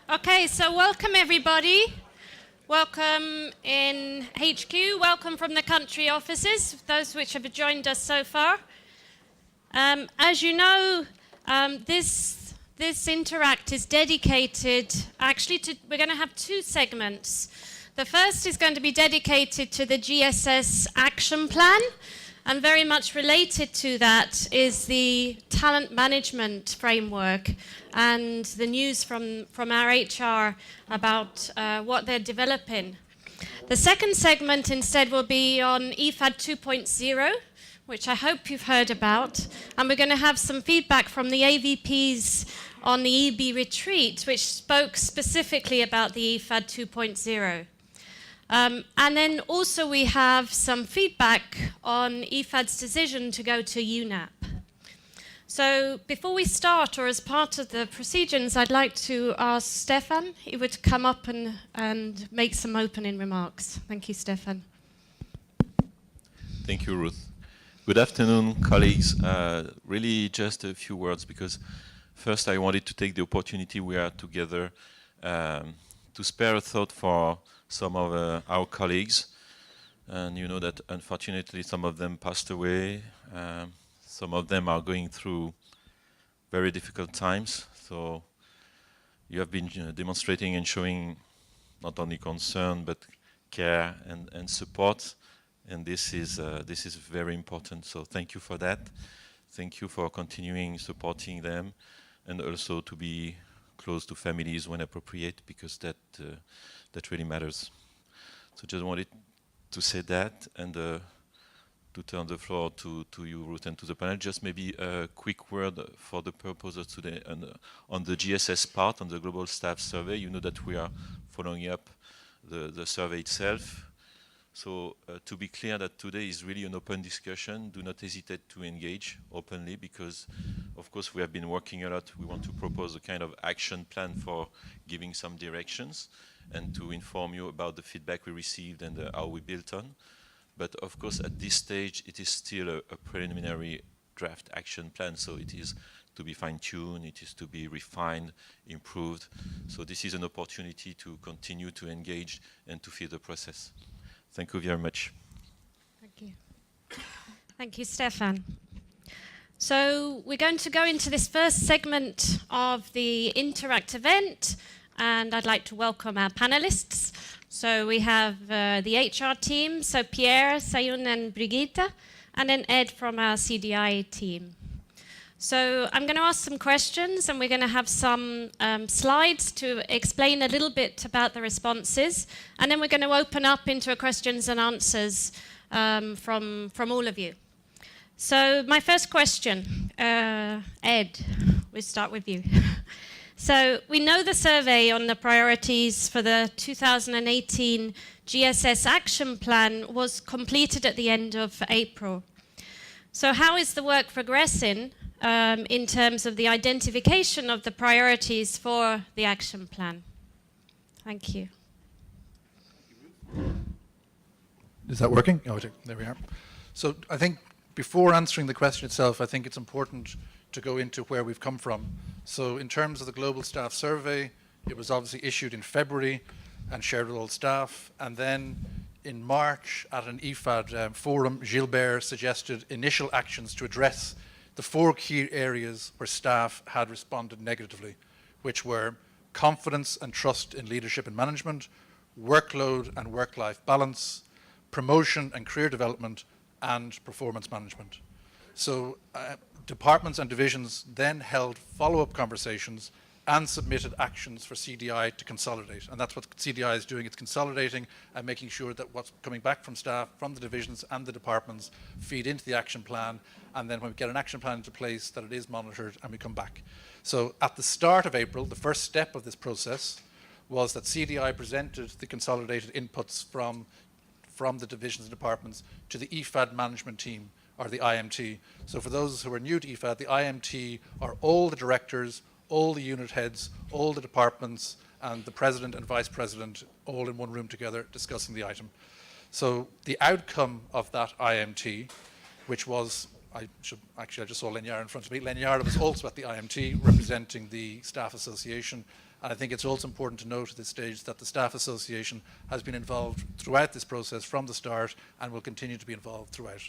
Okay, so welcome everybody. Welcome in HQ, welcome from the country offices, those which have joined us so far. As you know, this Interact is dedicated, we're going to have two segments. The first is going to be dedicated to the GSS action plan, and very much related to that is the talent management framework and the news from our HR about what they're developing. The second segment instead will be on IFAD 2.0, which I hope you've heard about. And we're going to have some feedback from the AVPs on the EB retreat, which spoke specifically about the IFAD 2.0. And then also we have some feedback on IFAD's decision to go to UNAP. So before we start, or as part of the procedures, I'd like to ask Stefan, he would come up and make some opening remarks. Thank you, Stefan. Thank you, Ruth. Good afternoon, colleagues. Really just a few words, because first I wanted to take the opportunity we are together to spare a thought for some of our colleagues, and you know that unfortunately some of them passed away. Some of them are going through very difficult times. So you have been demonstrating and showing not only concern but care and support, and this is very important. So thank you for that. Thank you for continuing supporting them, and also to be close to families when appropriate, because that really matters. So just wanted to say that, and to turn the floor to you, Ruth, and to the panel. Just maybe a quick word for the purpose of today, and on the GSS part, on the Global Staff Survey. You know that we are following up the survey itself. So to be clear that today is really an open discussion. Do not hesitate to engage openly, because of course we have been working a lot. We want to propose a kind of action plan for giving some directions and to inform you about the feedback we received and how we built on. But of course at this stage it is still a preliminary draft action plan, so it is to be fine-tuned, it is to be refined, improved. So this is an opportunity to continue to engage and to feed the process. Thank you very much. Thank you. Thank you, Stefan. So we're going to go into this first segment of the Interact event, and I'd like to welcome our panelists. So we have the HR team, so Pierre, Sayun and Brigitte, and then Ed from our CDI team. So I'm going to ask some questions, and we're going to have some slides to explain a little bit about the responses, and then we're going to open up into a questions and answers from all of you. So my first question, Ed, we'll start with you. So we know the survey on the priorities for the 2018 GSS action plan was completed at the end of April. So how is the work progressing in terms of the identification of the priorities for the action plan? Thank you. Is that working? Oh, there we are. So I think before answering the question itself, I think it's important to go into where we've come from. So in terms of the Global Staff Survey, it was obviously issued in February and shared with all staff. And then in March at an IFAD forum, Gilbert suggested initial actions to address the 4 key areas where staff had responded negatively, which were confidence and trust in leadership and management, workload and work-life balance, promotion and career development, and performance management. So departments and divisions then held follow-up conversations and submitted actions for CDI to consolidate. And that's what CDI is doing. It's consolidating and making sure that what's coming back from staff, from the divisions and the departments feed into the action plan. And then when we get an action plan into place, that it is monitored and we come back. So at the start of April, the first step of this process was that CDI presented the consolidated inputs from the divisions and departments to the IFAD management team, or the IMT. So for those who are new to IFAD, the IMT are all the directors, all the unit heads, all the departments, and the president and vice president all in one room together discussing the item. So the outcome of that IMT, which was, I just saw Lenyara in front of me. Lenyara was also at the IMT representing the staff association, And I think it's also important to note at this stage that the Staff Association has been involved throughout this process from the start and will continue to be involved throughout.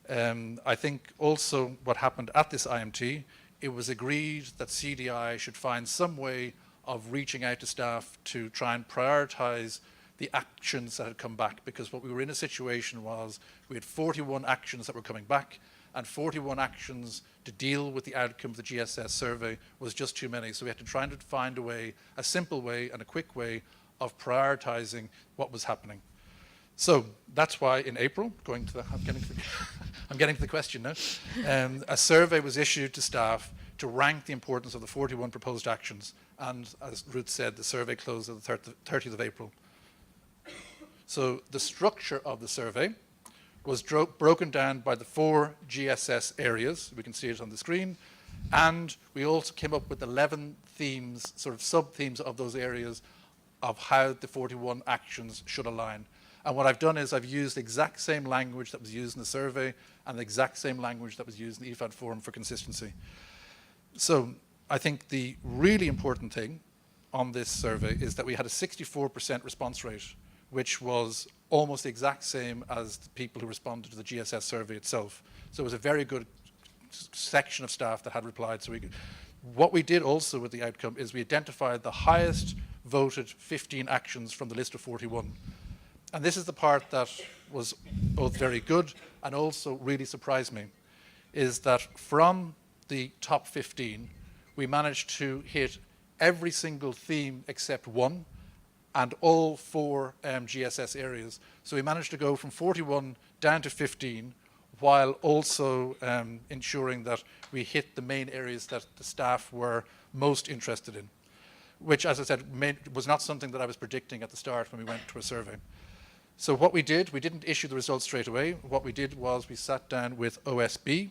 I think also what happened at this IMT, it was agreed that CDI should find some way of reaching out to staff to try and prioritise the actions that had come back, because what we were in a situation was we had 41 actions that were coming back, and 41 actions to deal with the outcome of the GSS survey was just too many. So we had to try and find a way, a simple way and a quick way of prioritising what was happening. So that's why in April, I'm getting to the question now, a survey was issued to staff to rank the importance of the 41 proposed actions. And as Ruth said, the survey closed on the 30th of April. So the structure of the survey was broken down by the 4 GSS areas. We can see it on the screen. And we also came up with 11 themes, sort of sub-themes of those areas of how the 41 actions should align. And what I've done is I've used the exact same language that was used in the survey and the exact same language that was used in the IFAD forum for consistency. So I think the really important thing on this survey is that we had a 64% response rate, which was almost the exact same as the people who responded to the GSS survey itself. So it was a very good section of staff that had replied. So what we did also with the outcome is we identified the highest voted 15 actions from the list of 41. And this is the part that was both very good and also really surprised me, is that from the top 15, we managed to hit every single theme except one, and all 4 GSS areas. So we managed to go from 41 down to 15, while also ensuring that we hit the main areas that the staff were most interested in, which, as I said, was not something that I was predicting at the start when we went to a survey. So what we did, we didn't issue the results straight away. What we did was we sat down with OSB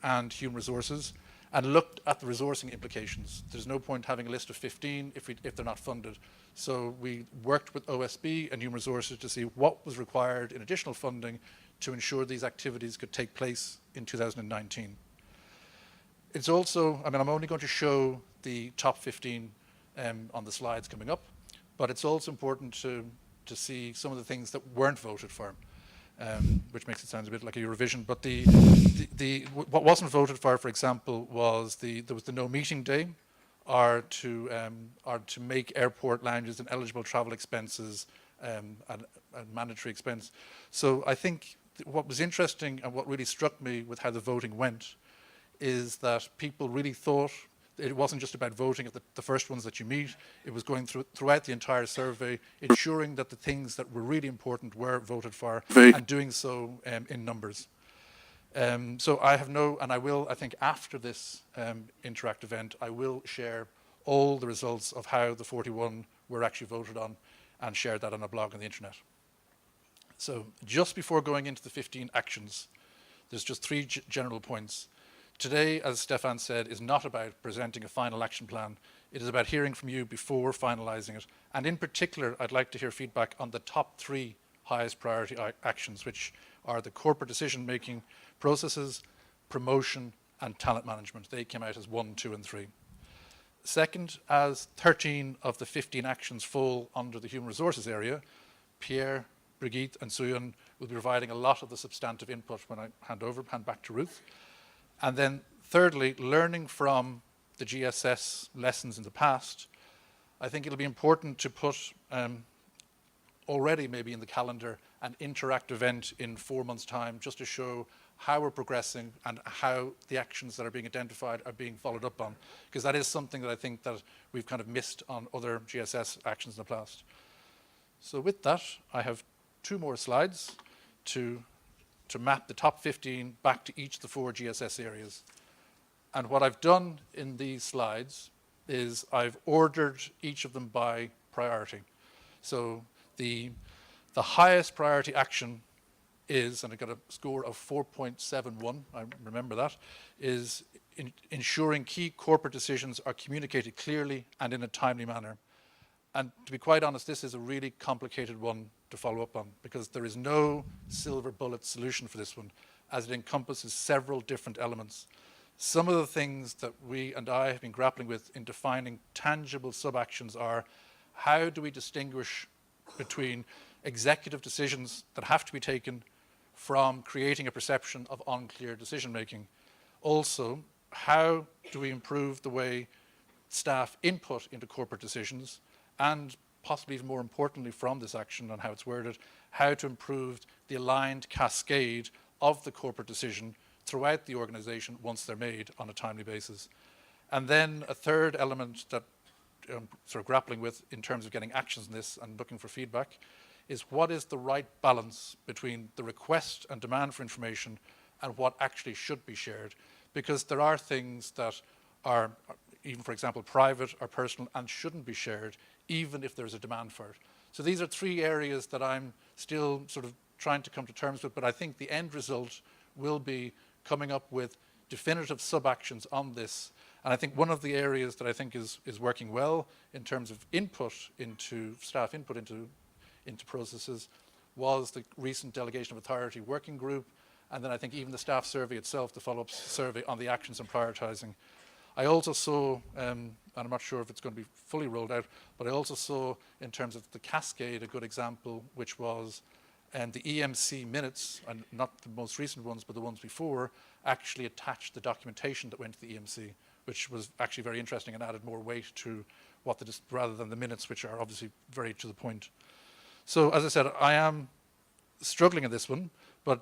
and Human Resources and looked at the resourcing implications. There's no point having a list of 15 if they're not funded. So we worked with OSB and Human Resources to see what was required in additional funding to ensure these activities could take place in 2019. It's also, I'm only going to show the top 15 on the slides coming up, but it's also important to see some of the things that weren't voted for, which makes it sound a bit like a Eurovision. But what wasn't voted for example, was there was the no meeting day, or to make airport lounges and eligible travel expenses a mandatory expense. So I think what was interesting and what really struck me with how the voting went is that people really thought it wasn't just about voting at the first ones that you meet. It was going throughout the entire survey, ensuring that the things that were really important were voted for, and doing so in numbers. So I have and I will, I think after this Interact event, I will share all the results of how the 41 were actually voted on and share that on a blog on the internet. So just before going into the 15 actions, there's just 3 general points. Today, as Stefan said, is not about presenting a final action plan. It is about hearing from you before finalising it. And in particular, I'd like to hear feedback on the top 3 highest priority actions, which are the corporate decision-making processes, promotion, and talent management. They came out as 1, 2, and 3. Second, as 13 of the 15 actions fall under the human resources area, Pierre, Brigitte, and Suyun will be providing a lot of the substantive input when I hand back to Ruth. And then thirdly, learning from the GSS lessons in the past, I think it'll be important to put already maybe in the calendar an Interact event in 4 months' time, just to show how we're progressing and how the actions that are being identified are being followed up on, because that is something that I think that we've kind of missed on other GSS actions in the past. So with that, I have 2 more slides to map the top 15 back to each of the 4 GSS areas. And what I've done in these slides is I've ordered each of them by priority. So the highest priority action is, and I got a score of 4.71, I remember that, is ensuring key corporate decisions are communicated clearly and in a timely manner. And to be quite honest, this is a really complicated one to follow up on, because there is no silver bullet solution for this one, as it encompasses several different elements. Some of the things that we and I have been grappling with in defining tangible sub-actions are, how do we distinguish between executive decisions that have to be taken from creating a perception of unclear decision making? Also, how do we improve the way staff input into corporate decisions, and possibly even more importantly from this action and how it's worded, how to improve the aligned cascade of the corporate decision throughout the organization once they're made on a timely basis. And then a third element that I'm sort of grappling with in terms of getting actions in this and looking for feedback is, what is the right balance between the request and demand for information and what actually should be shared? Because there are things that are, even for example, private or personal and shouldn't be shared, even if there's a demand for it. So these are three areas that I'm still sort of trying to come to terms with, but I think the end result will be coming up with definitive sub-actions on this. And I think one of the areas that I think is working well in terms of input into, staff input into processes was the recent delegation of authority working group, and then I think even the staff survey itself, the follow-up survey on the actions and prioritizing. I also saw, and I'm not sure if it's going to be fully rolled out, but I also saw in terms of the cascade a good example, which was the EMC minutes, and not the most recent ones, but the ones before, actually attached the documentation that went to the EMC, which was actually very interesting and added more weight to what rather than the minutes, which are obviously very to the point. So as I said, I am struggling in this one, but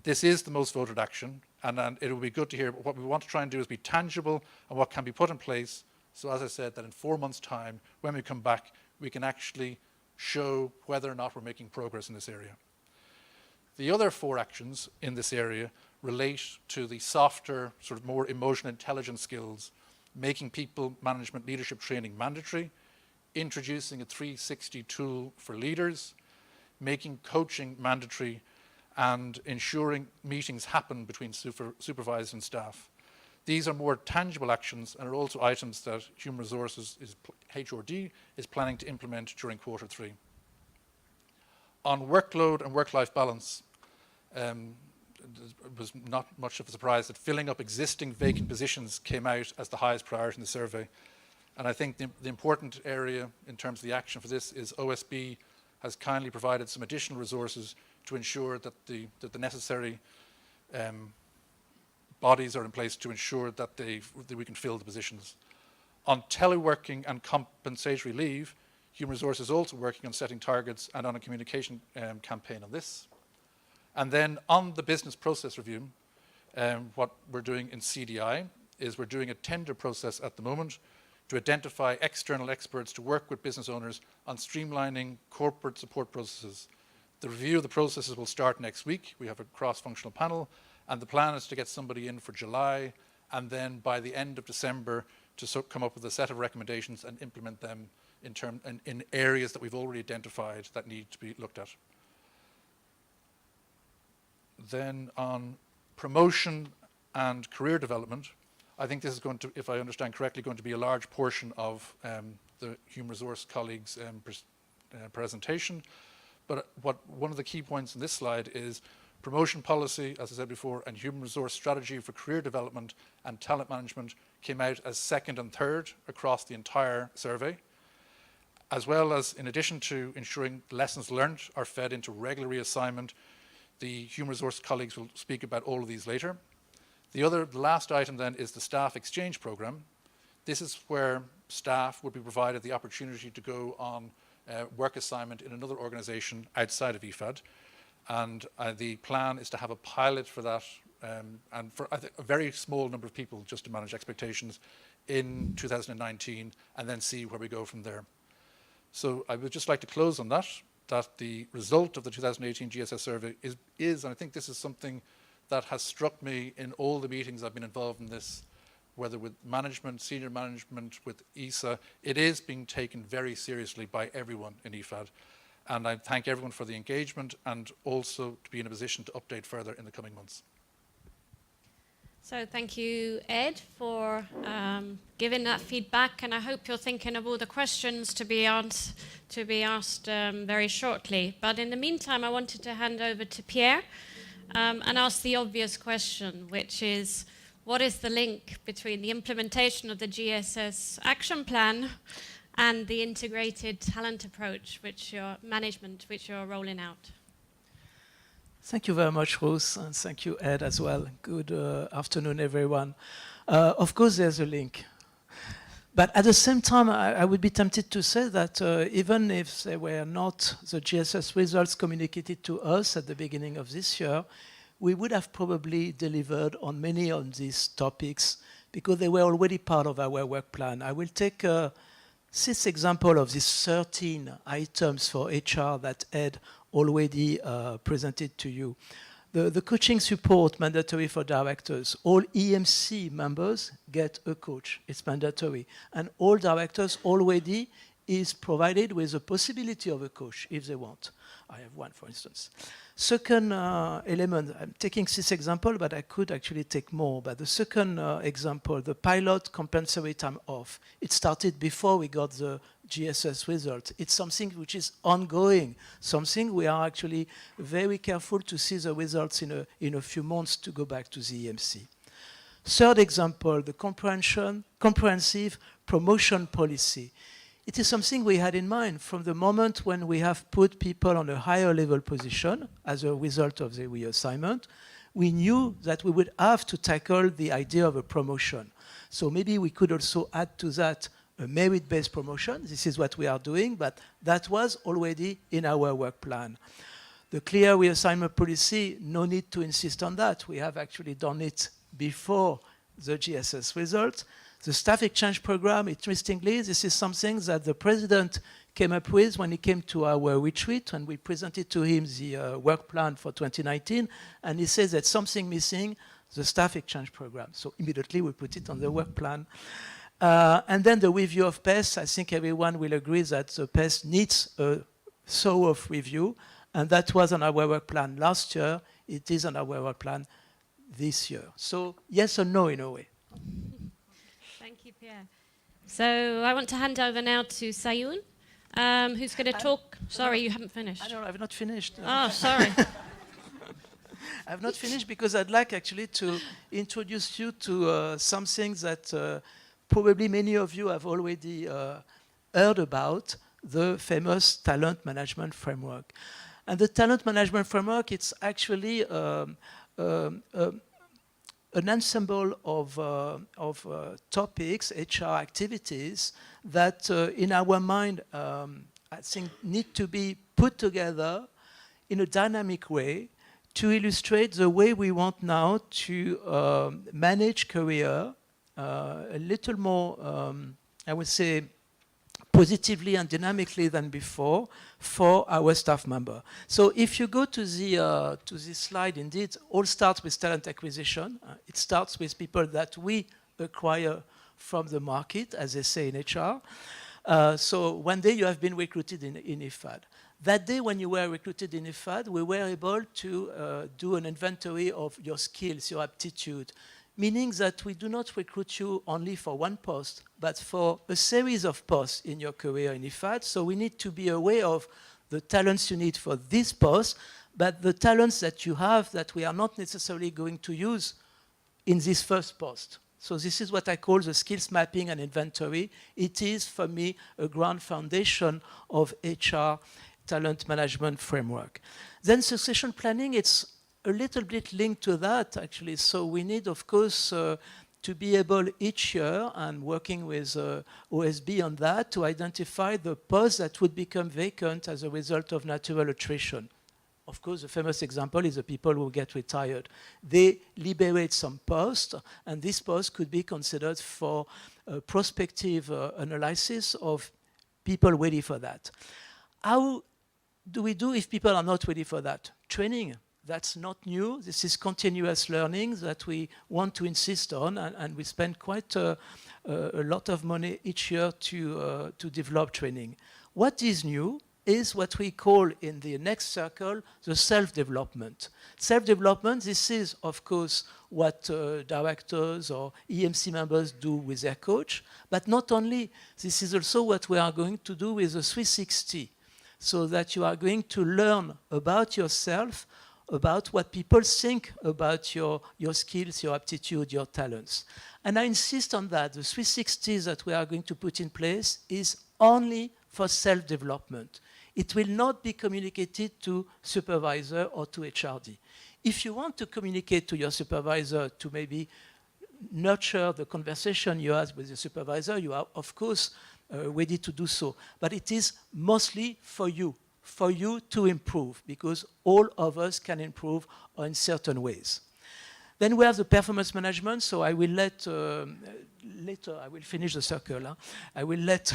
this is the most voted action, and it will be good to hear. What we want to try and do is be tangible and what can be put in place. So as I said, that in 4 months' time, when we come back, we can actually show whether or not we're making progress in this area. The other 4 actions in this area relate to the softer, sort of more emotional intelligence skills, making people management leadership training mandatory, introducing a 360 tool for leaders, making coaching mandatory, and ensuring meetings happen between supervisors and staff. These are more tangible actions and are also items that Human Resources, HRD, is planning to implement during Q3. On workload and work-life balance, it was not much of a surprise that filling up existing vacant positions came out as the highest priority in the survey. And I think the important area in terms of the action for this is OSB has kindly provided some additional resources to ensure that the necessary bodies are in place to ensure that we can fill the positions. On teleworking and compensatory leave, Human Resources is also working on setting targets and on a communication campaign on this. And then on the business process review, what we're doing in CDI is we're doing a tender process at the moment to identify external experts to work with business owners on streamlining corporate support processes. The review of the processes will start next week. We have a cross-functional panel, and the plan is to get somebody in for July, and then by the end of December to come up with a set of recommendations and implement them in areas that we've already identified that need to be looked at. Then on promotion and career development, I think this is going to, if I understand correctly, going to be a large portion of the Human Resource colleagues' presentation. But one of the key points in this slide is promotion policy, as I said before, and Human Resource strategy for career development and talent management came out as second and third across the entire survey, as well as, in addition to ensuring lessons learned are fed into regular reassignment. The Human Resource colleagues will speak about all of these later. The last item then is the staff exchange program. This is where staff would be provided the opportunity to go on work assignment in another organization outside of IFAD. And the plan is to have a pilot for that, and for I think a very small number of people, just to manage expectations, in 2019, and then see where we go from there. So I would just like to close on that the result of the 2018 GSS survey is, and I think this is something that has struck me in all the meetings I've been involved in this, whether with management, senior management, with ESA, it is being taken very seriously by everyone in IFAD. And I thank everyone for the engagement and also to be in a position to update further in the coming months. So thank you, Ed, for giving that feedback, and I hope you're thinking of all the questions to be asked very shortly. But in the meantime, I wanted to hand over to Pierre and ask the obvious question, which is, what is the link between the implementation of the GSS action plan and the integrated talent approach which you're rolling out? Thank you very much, Ruth, and thank you, Ed, as well. Good afternoon, everyone. Of course, there's a link. But at the same time, I would be tempted to say that even if they were not the GSS results communicated to us at the beginning of this year, we would have probably delivered on many of these topics because they were already part of our work plan. I will take this example of these 13 items for HR that Ed already presented to you. The coaching support mandatory for directors. All EMC members get a coach. It's mandatory. And all directors already is provided with the possibility of a coach if they want. I have one, for instance. Second element, I'm taking this example, but I could actually take more. But the second example, the pilot compensatory time off. It started before we got the GSS result. It's something which is ongoing, something we are actually very careful to see the results in a few months to go back to the EMC. Third example, the comprehensive promotion policy. It is something we had in mind from the moment when we have put people on a higher level position as a result of the reassignment. We knew that we would have to tackle the idea of a promotion. So maybe we could also add to that a merit-based promotion. This is what we are doing, but that was already in our work plan. The clear reassignment policy, no need to insist on that. We have actually done it before the GSS result. The staff exchange program, interestingly, this is something that the president came up with when he came to our retreat, and we presented to him the work plan for 2019, and he says that something missing, the staff exchange program. So immediately we put it on the work plan. And then the review of PES, I think everyone will agree that the PES needs a thorough review, and that was on our work plan last year. It is on our work plan this year. So yes or no in a way. Thank you, Pierre. So I want to hand over now to Sayun, who's going to talk. Sorry, you haven't finished. I don't know, I've not finished. Oh, sorry. I've not finished because I'd like actually to introduce you to something that probably many of you have already heard about, the famous talent management framework. And the talent management framework, it's actually an ensemble of topics, HR activities that in our mind, I think need to be put together in a dynamic way to illustrate the way we want now to manage career a little more, I would say, positively and dynamically than before for our staff member. So if you go to this slide, indeed, all starts with talent acquisition. It starts with people that we acquire from the market, as they say in HR. So one day you have been recruited in IFAD. That day when you were recruited in IFAD, we were able to do an inventory of your skills, your aptitude, meaning that we do not recruit you only for one post, but for a series of posts in your career in IFAD. So we need to be aware of the talents you need for this post, but the talents that you have that we are not necessarily going to use in this first post. So this is what I call the skills mapping and inventory. It is, for me, a ground foundation of HR talent management framework. Then succession planning, it's a little bit linked to that, actually. So we need, of course, to be able each year, and working with OSB on that, to identify the posts that would become vacant as a result of natural attrition. Of course, the famous example is the people who get retired. They liberate some posts, and this post could be considered for prospective analysis of people ready for that. How do we do if people are not ready for that? Training. That's not new. This is continuous learning that we want to insist on, and we spend quite a lot of money each year to develop training. What is new is what we call in the next circle the self-development. Self-development, this is, of course, what directors or EMC members do with their coach, but not only, this is also what we are going to do with the 360, so that you are going to learn about yourself about what people think about your skills, your aptitude, your talents. And I insist on that. The 360 that we are going to put in place is only for self-development. It will not be communicated to supervisor or to HRD. If you want to communicate to your supervisor to maybe nurture the conversation you have with the supervisor, you are, of course, ready to do so. But it is mostly for you to improve, because all of us can improve in certain ways. Then we have the performance management, so I will let, later I will finish the circle. Huh? I will let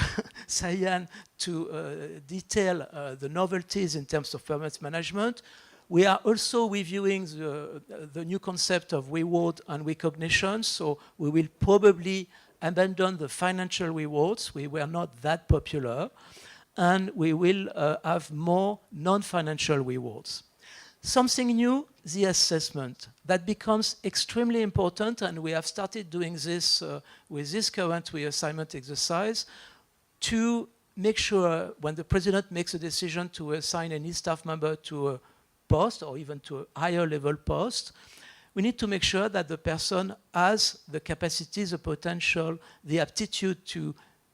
Sayan to detail the novelties in terms of performance management. We are also reviewing the new concept of reward and recognition, so we will probably abandon the financial rewards. We were not that popular. And we will have more non-financial rewards. Something new, the assessment. That becomes extremely important, and we have started doing this with this current reassignment exercise to make sure when the president makes a decision to assign any staff member to a post or even to a higher level post, we need to make sure that the person has the capacity, the potential, the aptitude to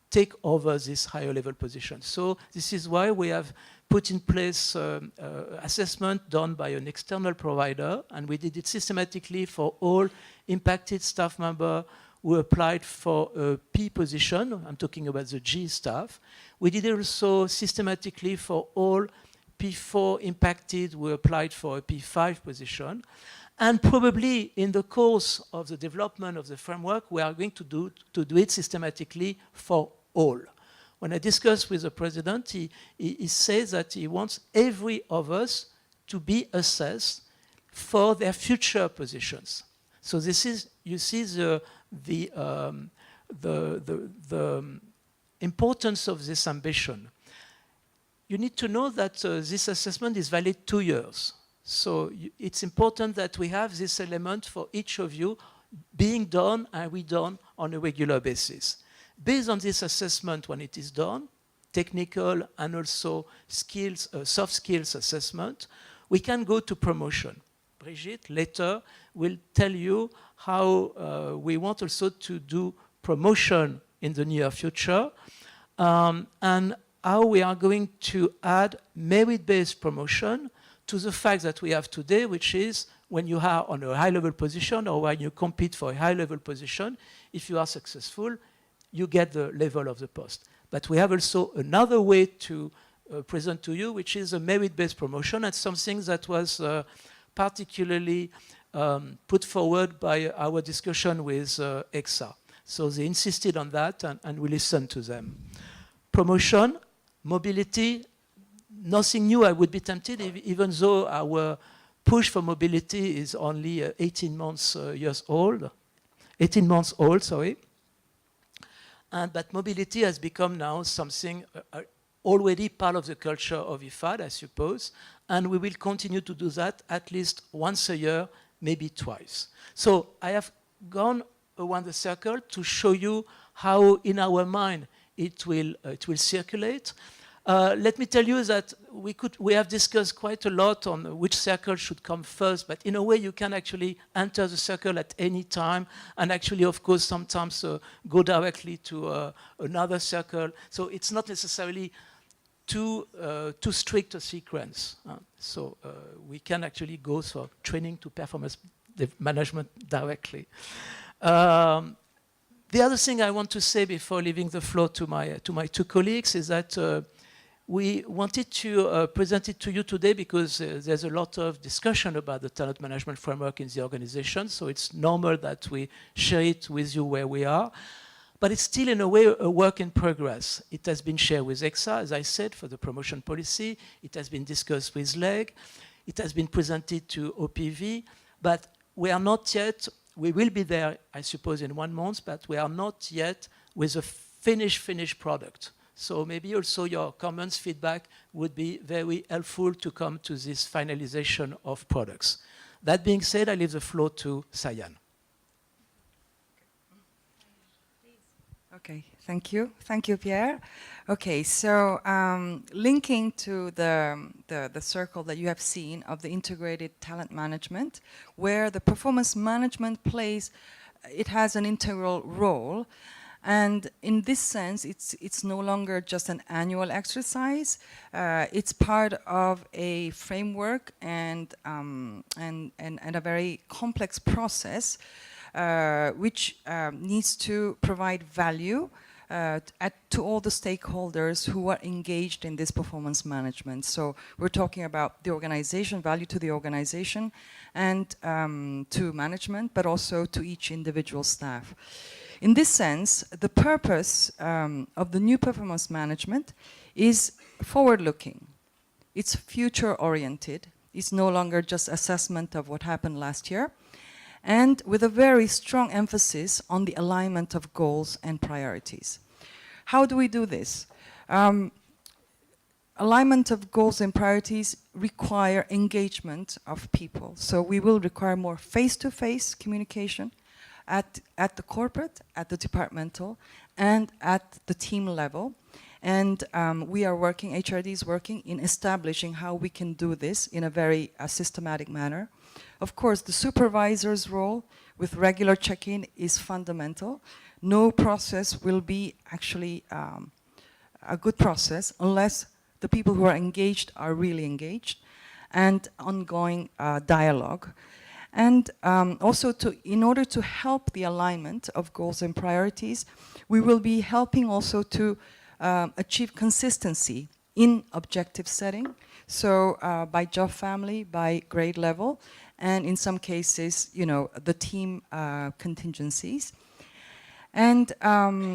take over this higher level position. So this is why we have put in place assessment done by an external provider, and we did it systematically for all impacted staff members who applied for a P position. I'm talking about the G staff. We did it also systematically for all P4 impacted who applied for a P5 position. And probably in the course of the development of the framework, we are going to do it systematically for all. When I discuss with the president, he says that he wants every of us to be assessed for their future positions. So this is, you see, the importance of this ambition. You need to know that this assessment is valid 2 years. So it's important that we have this element for each of you being done and redone on a regular basis. Based on this assessment, when it is done, technical and also skills, soft skills assessment, we can go to promotion. Brigitte later will tell you how we want also to do promotion in the near future, and how we are going to add merit-based promotion to the fact that we have today, which is when you are on a high-level position or when you compete for a high-level position, if you are successful, you get the level of the post. But we have also another way to present to you, which is a merit-based promotion. That's something that was particularly put forward by our discussion with EXA. So they insisted on that, and we listened to them. Promotion, mobility, nothing new. I would be tempted, even though our push for mobility is only 18 months old, sorry. But mobility has become now something already part of the culture of IFAD, I suppose, and we will continue to do that at least once a year, maybe twice. So I have gone around the circle to show you how in our mind it will circulate. Let me tell you that we have discussed quite a lot on which circle should come first, but in a way you can actually enter the circle at any time and actually, of course, sometimes go directly to another circle. So it's not necessarily too strict a sequence. So we can actually go from training to performance management directly. The other thing I want to say before leaving the floor to my two colleagues is that we wanted to present it to you today because there's a lot of discussion about the talent management framework in the organization, so it's normal that we share it with you where we are. But it's still, in a way, a work in progress. It has been shared with EXA, as I said, for the promotion policy. It has been discussed with LEG. It has been presented to OPV. But we are not yet, we will be there, I suppose, in 1 month, but we are not yet with a finished product. So maybe also your comments, feedback would be very helpful to come to this finalization of products. That being said, I leave the floor to Sayan. Okay, thank you. Thank you, Pierre. Okay, so linking to the circle that you have seen of the integrated talent management, where the performance management plays, it has an integral role. And in this sense, it's no longer just an annual exercise. It's part of a framework and a very complex process which needs to provide value to all the stakeholders who are engaged in this performance management. So we're talking about the organization, value to the organization, and to management, but also to each individual staff. In this sense, the purpose of the new performance management is forward-looking. It's future-oriented. It's no longer just assessment of what happened last year, and with a very strong emphasis on the alignment of goals and priorities. How do we do this? Alignment of goals and priorities require engagement of people. So we will require more face-to-face communication at the corporate, at the departmental, and at the team level. And we are working, HRD is working in establishing how we can do this in a very systematic manner. Of course, the supervisor's role with regular check-in is fundamental. No process will be actually a good process unless the people who are engaged are really engaged, and ongoing dialogue. And also, in order to help the alignment of goals and priorities, we will be helping also to achieve consistency in objective setting. So by job family, by grade level, and in some cases, you know, the team contingencies. And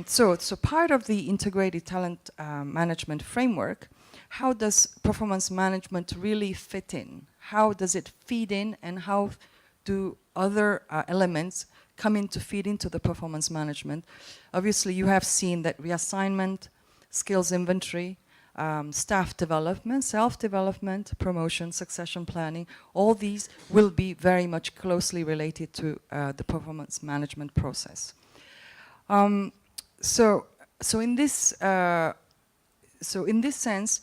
so part of the integrated talent management framework, how does performance management really fit in? How does it feed in, and how do other elements come in to feed into the performance management? Obviously, you have seen that reassignment, skills inventory, staff development, self-development, promotion, succession planning, all these will be very much closely related to the performance management process. So in this sense,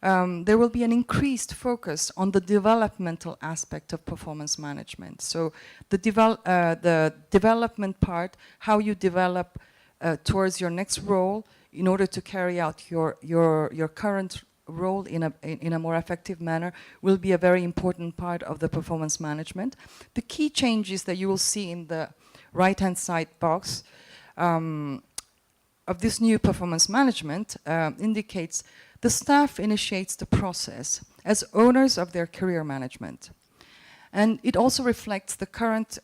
there will be an increased focus on the developmental aspect of performance management. So the development part, how you develop towards your next role in order to carry out your current role in a more effective manner, will be a very important part of the performance management. The key changes that you will see in the right-hand side box of this new performance management indicates the staff initiates the process as owners of their career management. And it also reflects the current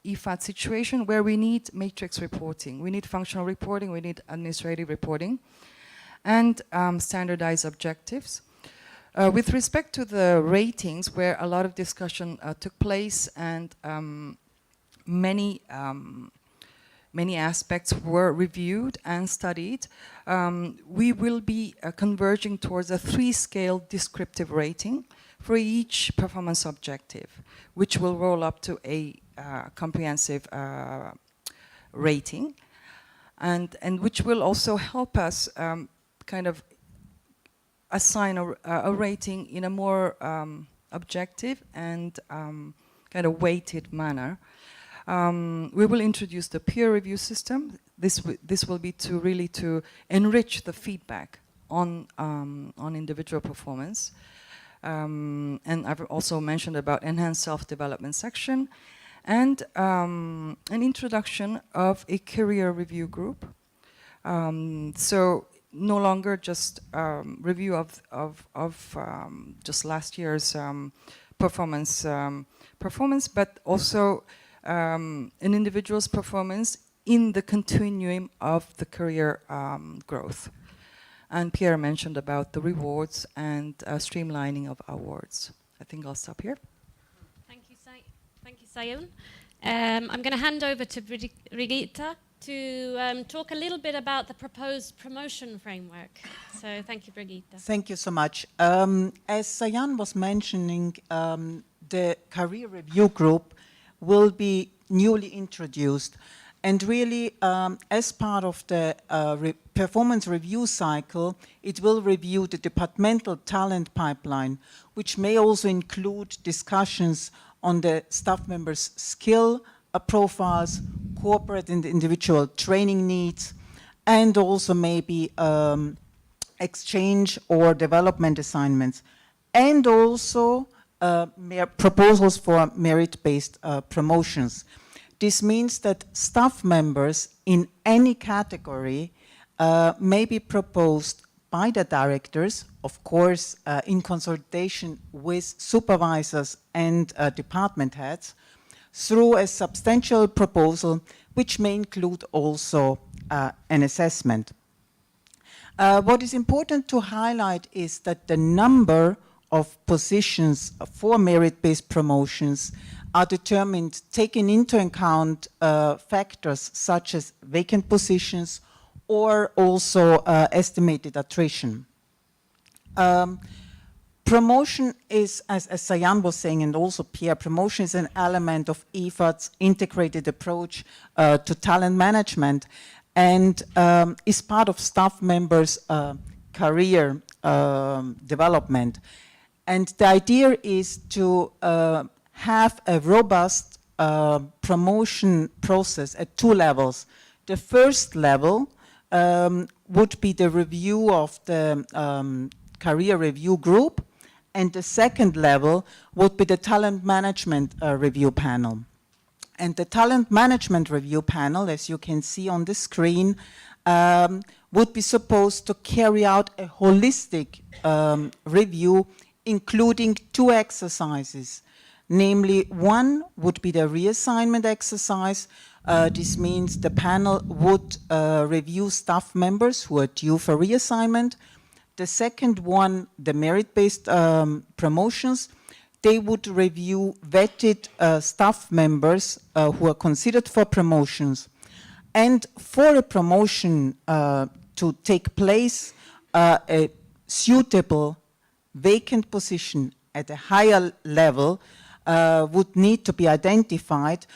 IFAD situation, where we need matrix reporting, we need functional reporting, we need administrative reporting, and standardized objectives. With respect to the ratings, where a lot of discussion took place, and many aspects were reviewed and studied, we will be converging towards a 3-scale descriptive rating for each performance objective, which will roll up to a comprehensive rating, and which will also help us kind of assign a rating in a more objective and kind of weighted manner. We will introduce the peer review system. This will be to really to enrich the feedback on individual performance. And I've also mentioned about enhanced self-development section, and an introduction of a career review group. So no longer just review of just last year's performance, but also an individual's performance in the continuum of the career growth. And Pierre mentioned about the rewards and streamlining of awards. I think I'll stop here. Thank you, Sayun. I'm going to hand over to Brigitte to talk a little bit about the proposed promotion framework. So thank you, Brigitte. Thank you so much. As Sayun was mentioning, the career review group will be newly introduced, And really, as part of the performance review cycle, it will review the departmental talent pipeline, which may also include discussions on the staff members' skill profiles, corporate and individual training needs, and also maybe exchange or development assignments, and also proposals for merit-based promotions. This means that staff members in any category may be proposed by the directors, of course, in consultation with supervisors and department heads, through a substantial proposal, which may include also an assessment. What is important to highlight is that the number of positions for merit-based promotions are determined taking into account factors such as vacant positions or also estimated attrition. Promotion is, as Sayan was saying, and also Pierre, promotion is an element of IFAD's integrated approach to talent management, and is part of staff members' career development. And the idea is to have a robust promotion process at two levels. The first level would be the review of the career review group, and the second level would be the talent management review panel. And the talent management review panel, as you can see on the screen, would be supposed to carry out a holistic review, including two exercises. Namely, one would be the reassignment exercise. This means the panel would review staff members who are due for reassignment. The second one, the merit-based promotions, they would review vetted staff members who are considered for promotions. And for a promotion to take place, a suitable vacant position at a higher level would need to be identified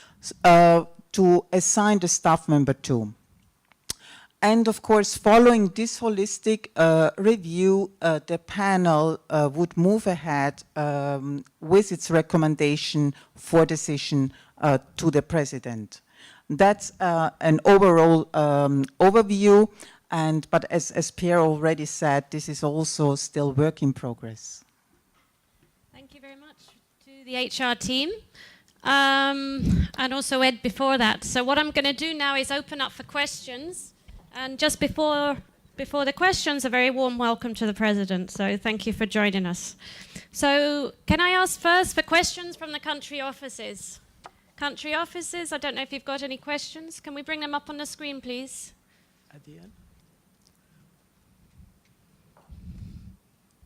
to assign the staff member to. And of course, following this holistic review, the panel would move ahead with its recommendation for decision to the president. That's an overall overview, but as Pierre already said, this is also still work in progress. Thank you very much to the HR team. And also Ed before that. So what I'm going to do now is open up for questions. And just before the questions, a very warm welcome to the President. So thank you for joining us. So can I ask first for questions from the country offices? Country offices, I don't know if you've got any questions. Can we bring them up on the screen, please? At the end.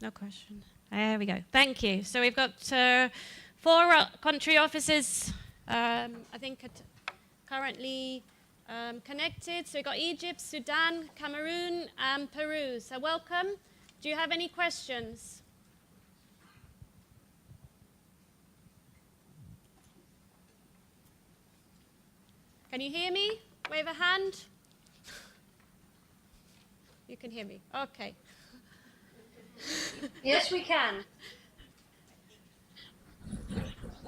No question. There we go. Thank you. So we've got 4 country offices, I think, currently connected. So we've got Egypt, Sudan, Cameroon, and Peru. So welcome. Do you have any questions? Can you hear me? Wave a hand. You can hear me. Okay. Yes, we can.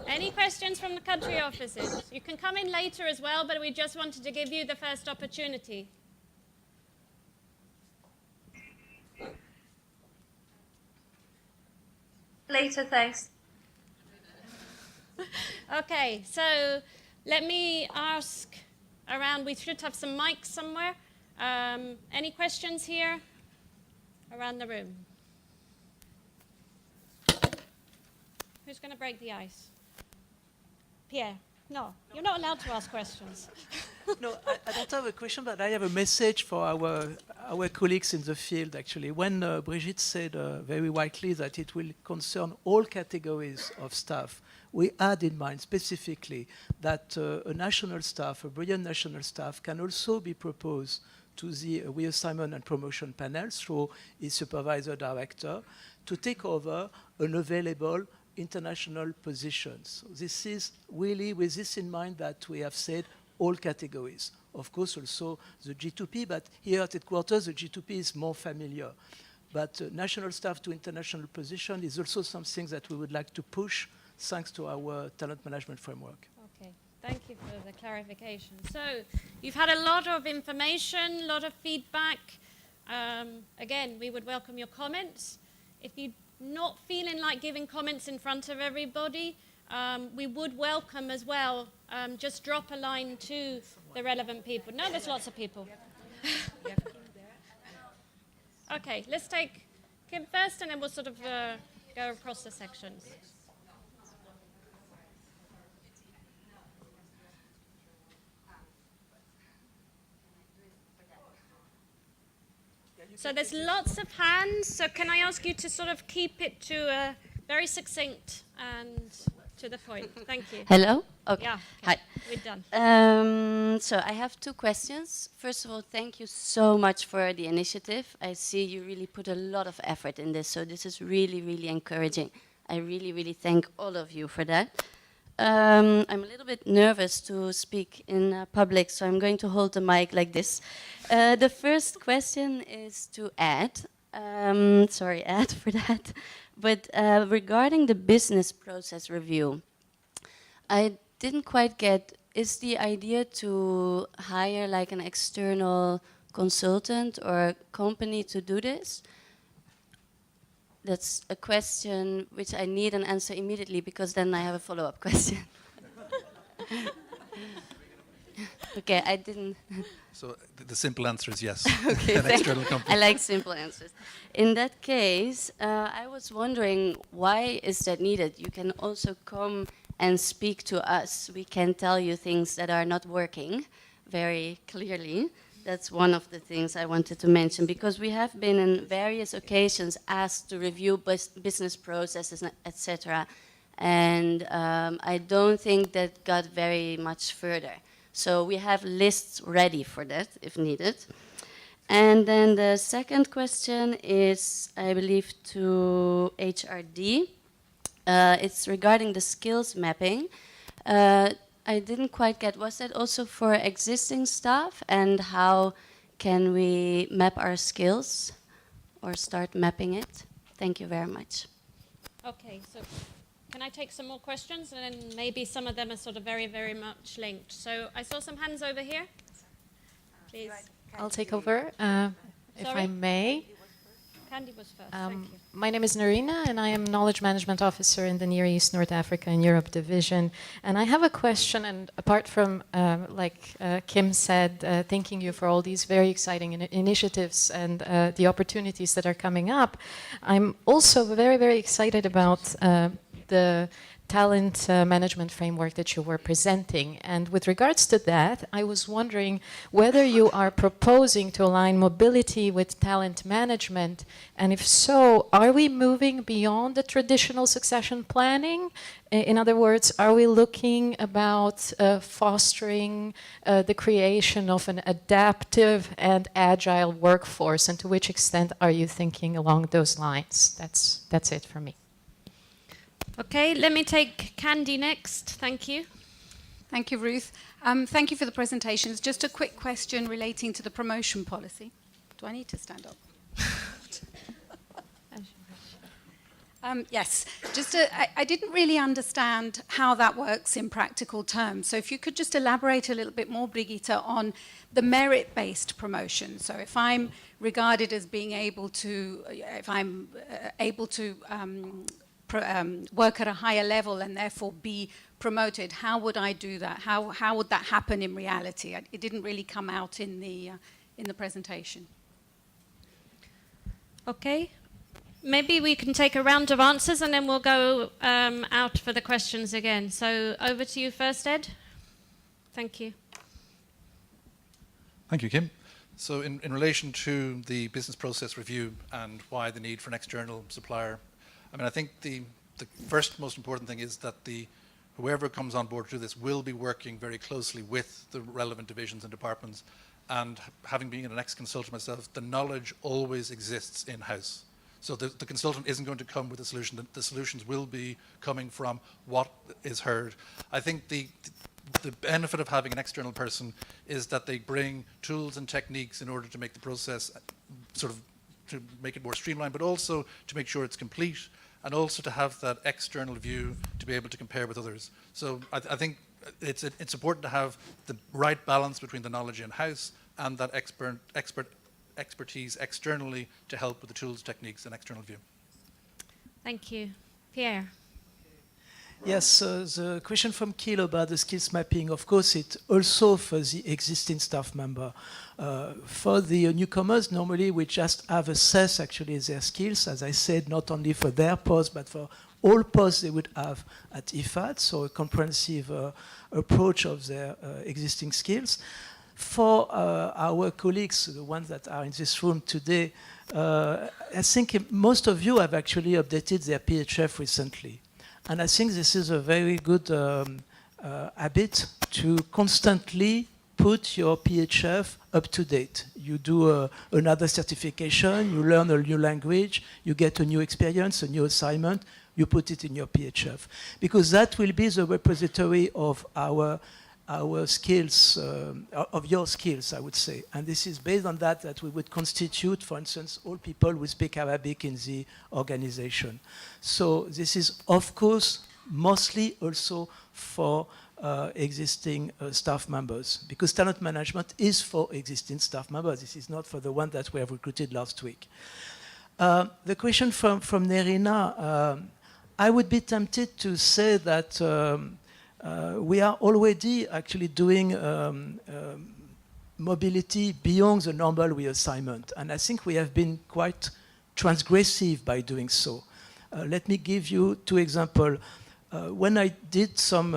Any questions from the country offices? You can come in later as well, but we just wanted to give you the first opportunity. Later, thanks. Okay, so let me ask around. We should have some mics somewhere. Any questions here around the room? Who's going to break the ice? Pierre? No, you're not allowed to ask questions. No, I don't have a question, but I have a message for our colleagues in the field, actually. When Brigitte said very widely that it will concern all categories of staff, we had in mind specifically that a national staff, a brilliant national staff, can also be proposed to the reassignment and promotion panel through its supervisor director to take over an available international position. So this is really with this in mind that we have said all categories. Of course, also the G2P, but here at headquarters, the G2P is more familiar. But national staff to international position is also something that we would like to push thanks to our talent management framework. Okay, thank you for the clarification. So you've had a lot of information, a lot of feedback. Again, we would welcome your comments. If you're not feeling like giving comments in front of everybody, we would welcome as well, just drop a line to the relevant people. No, there's lots of people. Okay, let's take Kim first, and then we'll sort of go across the sections. So there's lots of hands, so can I ask you to sort of keep it to very succinct and to the point? Thank you. Hello? Okay. Yeah, Hi. okay. We're done. So I have two questions. First of all, thank you so much for the initiative. I see you really put a lot of effort in this, so this is really, really encouraging. I really, really thank all of you for that. I'm a little bit nervous to speak in public, so I'm going to hold the mic like this. The first question is to Ed. Sorry, Ed, for that. But regarding the business process review, I didn't quite get, is the idea to hire like an external consultant or company to do this? That's a question which I need an answer immediately, because then I have a follow-up question. Okay, I didn't. So the simple answer is yes. Okay, An external company. I like simple answers. In that case, I was wondering, why is that needed? You can also come and speak to us. We can tell you things that are not working very clearly. That's one of the things I wanted to mention, because we have been in various occasions asked to review business processes, etc. And I don't think that got very much further. So we have lists ready for that if needed. And then the second question is, I believe, to HRD. It's regarding the skills mapping. I didn't quite get, was that also for existing staff, and how can we map our skills or start mapping it? Thank you very much. Okay, so can I take some more questions? And then maybe some of them are sort of very, very much linked. So I saw some hands over here. Please. I'll take over, if Sorry? I may. Candy was first, thank you. My name is Narina, and I am Knowledge Management Officer in the Near East, North Africa, and Europe Division. And I have a question, and apart from, like Kim said, thanking you for all these very exciting initiatives and the opportunities that are coming up, I'm also very, very excited about the talent management framework that you were presenting. And with regards to that, I was wondering whether you are proposing to align mobility with talent management, and if so, are we moving beyond the traditional succession planning? In other words, are we looking about fostering the creation of an adaptive and agile workforce, and to which extent are you thinking along those lines? That's it for me. Okay, let me take Candy next. Thank you. Thank you, Ruth. Thank you for the presentations. Just a quick question relating to the promotion policy. Do I need to stand up? Yes, I didn't really understand how that works in practical terms. So if you could just elaborate a little bit more, Brigitte, on the merit-based promotion. So if I'm regarded as being able to, if I'm able to work at a higher level and therefore be promoted, how would I do that? How would that happen in reality? It didn't really come out in the presentation. Okay. Maybe we can take a round of answers and then we'll go out for the questions again. So over to you first, Ed. Thank you. Thank you, Kim. So in relation to the business process review and why the need for an external supplier, I mean, I think the first most important thing is that whoever comes on board to do this will be working very closely with the relevant divisions and departments. And having been an ex-consultant myself, the knowledge always exists in-house. So the consultant isn't going to come with a solution. The solutions will be coming from what is heard. I think the benefit of having an external person is that they bring tools and techniques in order to make the process sort of to make it more streamlined, but also to make sure it's complete, and also to have that external view to be able to compare with others. So I think it's important to have the right balance between the knowledge in-house and that expertise externally to help with the tools, techniques, and external view. Thank you. Pierre. Yes, the question from Kiel about the skills mapping, of course, it also for the existing staff member. For the newcomers, normally we just have assessed actually their skills, as I said, not only for their post, but for all posts they would have at IFAD, so a comprehensive approach of their existing skills. For our colleagues, the ones that are in this room today, I think most of you have actually updated their PHF recently. And I think this is a very good habit to constantly put your PHF up to date. You do another certification, you learn a new language, you get a new experience, a new assignment, you put it in your PHF. Because that will be the repository of our skills, of your skills, I would say. And this is based on that we would constitute, for instance, all people who speak Arabic in the organization. So this is, of course, mostly also for existing staff members, because talent management is for existing staff members. This is not for the one that we have recruited last week. The question from Nerina, I would be tempted to say that we are already actually doing mobility beyond the normal reassignment. And I think we have been quite transgressive by doing so. Let me give you 2 examples. When I did some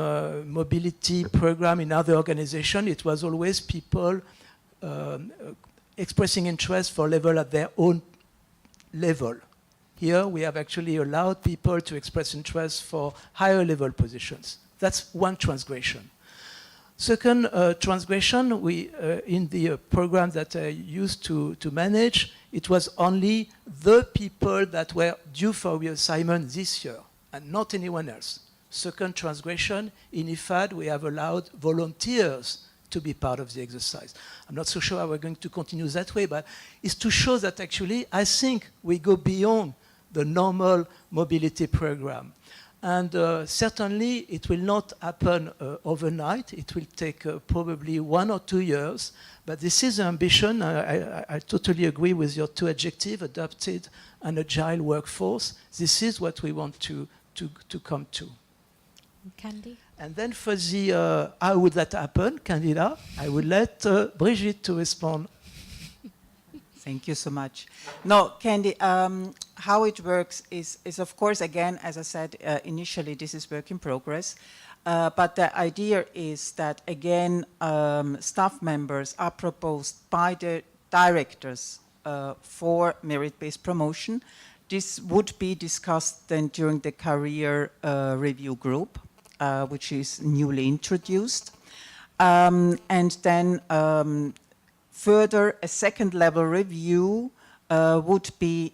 mobility program in other organizations, it was always people expressing interest for level at their own level. Here we have actually allowed people to express interest for higher level positions. That's one transgression. Second transgression, in the program that I used to manage, it was only the people that were due for reassignment this year, and not anyone else. Second transgression, in IFAD, we have allowed volunteers to be part of the exercise. I'm not so sure how we're going to continue that way, but it's to show that actually, I think we go beyond the normal mobility program. And certainly, it will not happen overnight. It will take probably 1 or 2 years. But this is an ambition. I totally agree with your 2 adjectives, adapted and agile workforce. This is what we want to come to. Candy? And then for the how would that happen, Candida, I will let Brigitte to respond. Thank you so much. No, Candy, how it works is of course, again, as I said initially, this is work in progress. But the idea is that, again, staff members are proposed by the directors for merit-based promotion. This would be discussed then during the career review group, which is newly introduced. And then further, a second-level review would be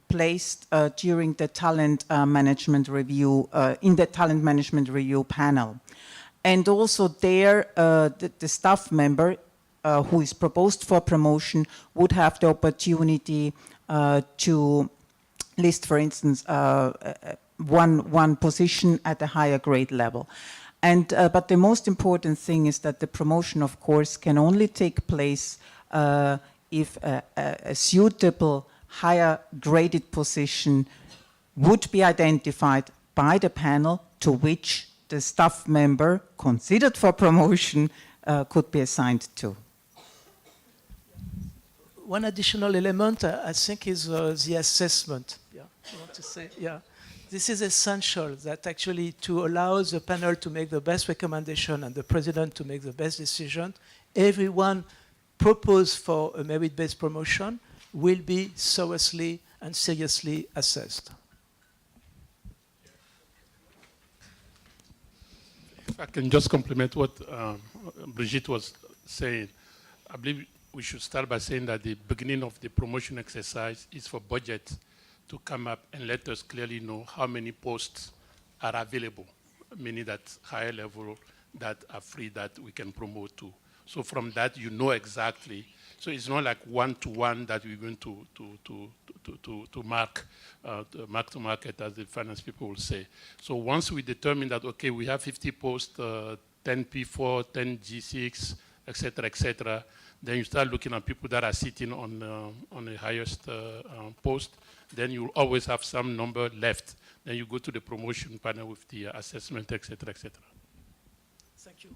placed during the talent management review, in the talent management review panel. And also there, the staff member who is proposed for promotion would have the opportunity to list, for instance, one position at a higher grade level. And, but the most important thing is that the promotion, of course, can only take place if a suitable, higher graded position would be identified by the panel to which the staff member considered for promotion could be assigned to. One additional element, I think, is the assessment. Yeah, I want to say, yeah. This is essential, that actually to allow the panel to make the best recommendation and the president to make the best decision, everyone proposed for a merit-based promotion will be thoroughly and seriously assessed. If I can just complement what Brigitte was saying, I believe we should start by saying that the beginning of the promotion exercise is for budget to come up and let us clearly know how many posts are available, meaning that higher level that are free that we can promote to. So from that, you know exactly. So it's not like one-to-one that we're going to mark to market, as the finance people will say. So once we determine that, okay, we have 50 posts, 10 P4, 10 G6, et cetera, then you start looking at people that are sitting on the highest post. Then you always have some number left. Then you go to the promotion panel with the assessment, et cetera, et cetera. Thank you.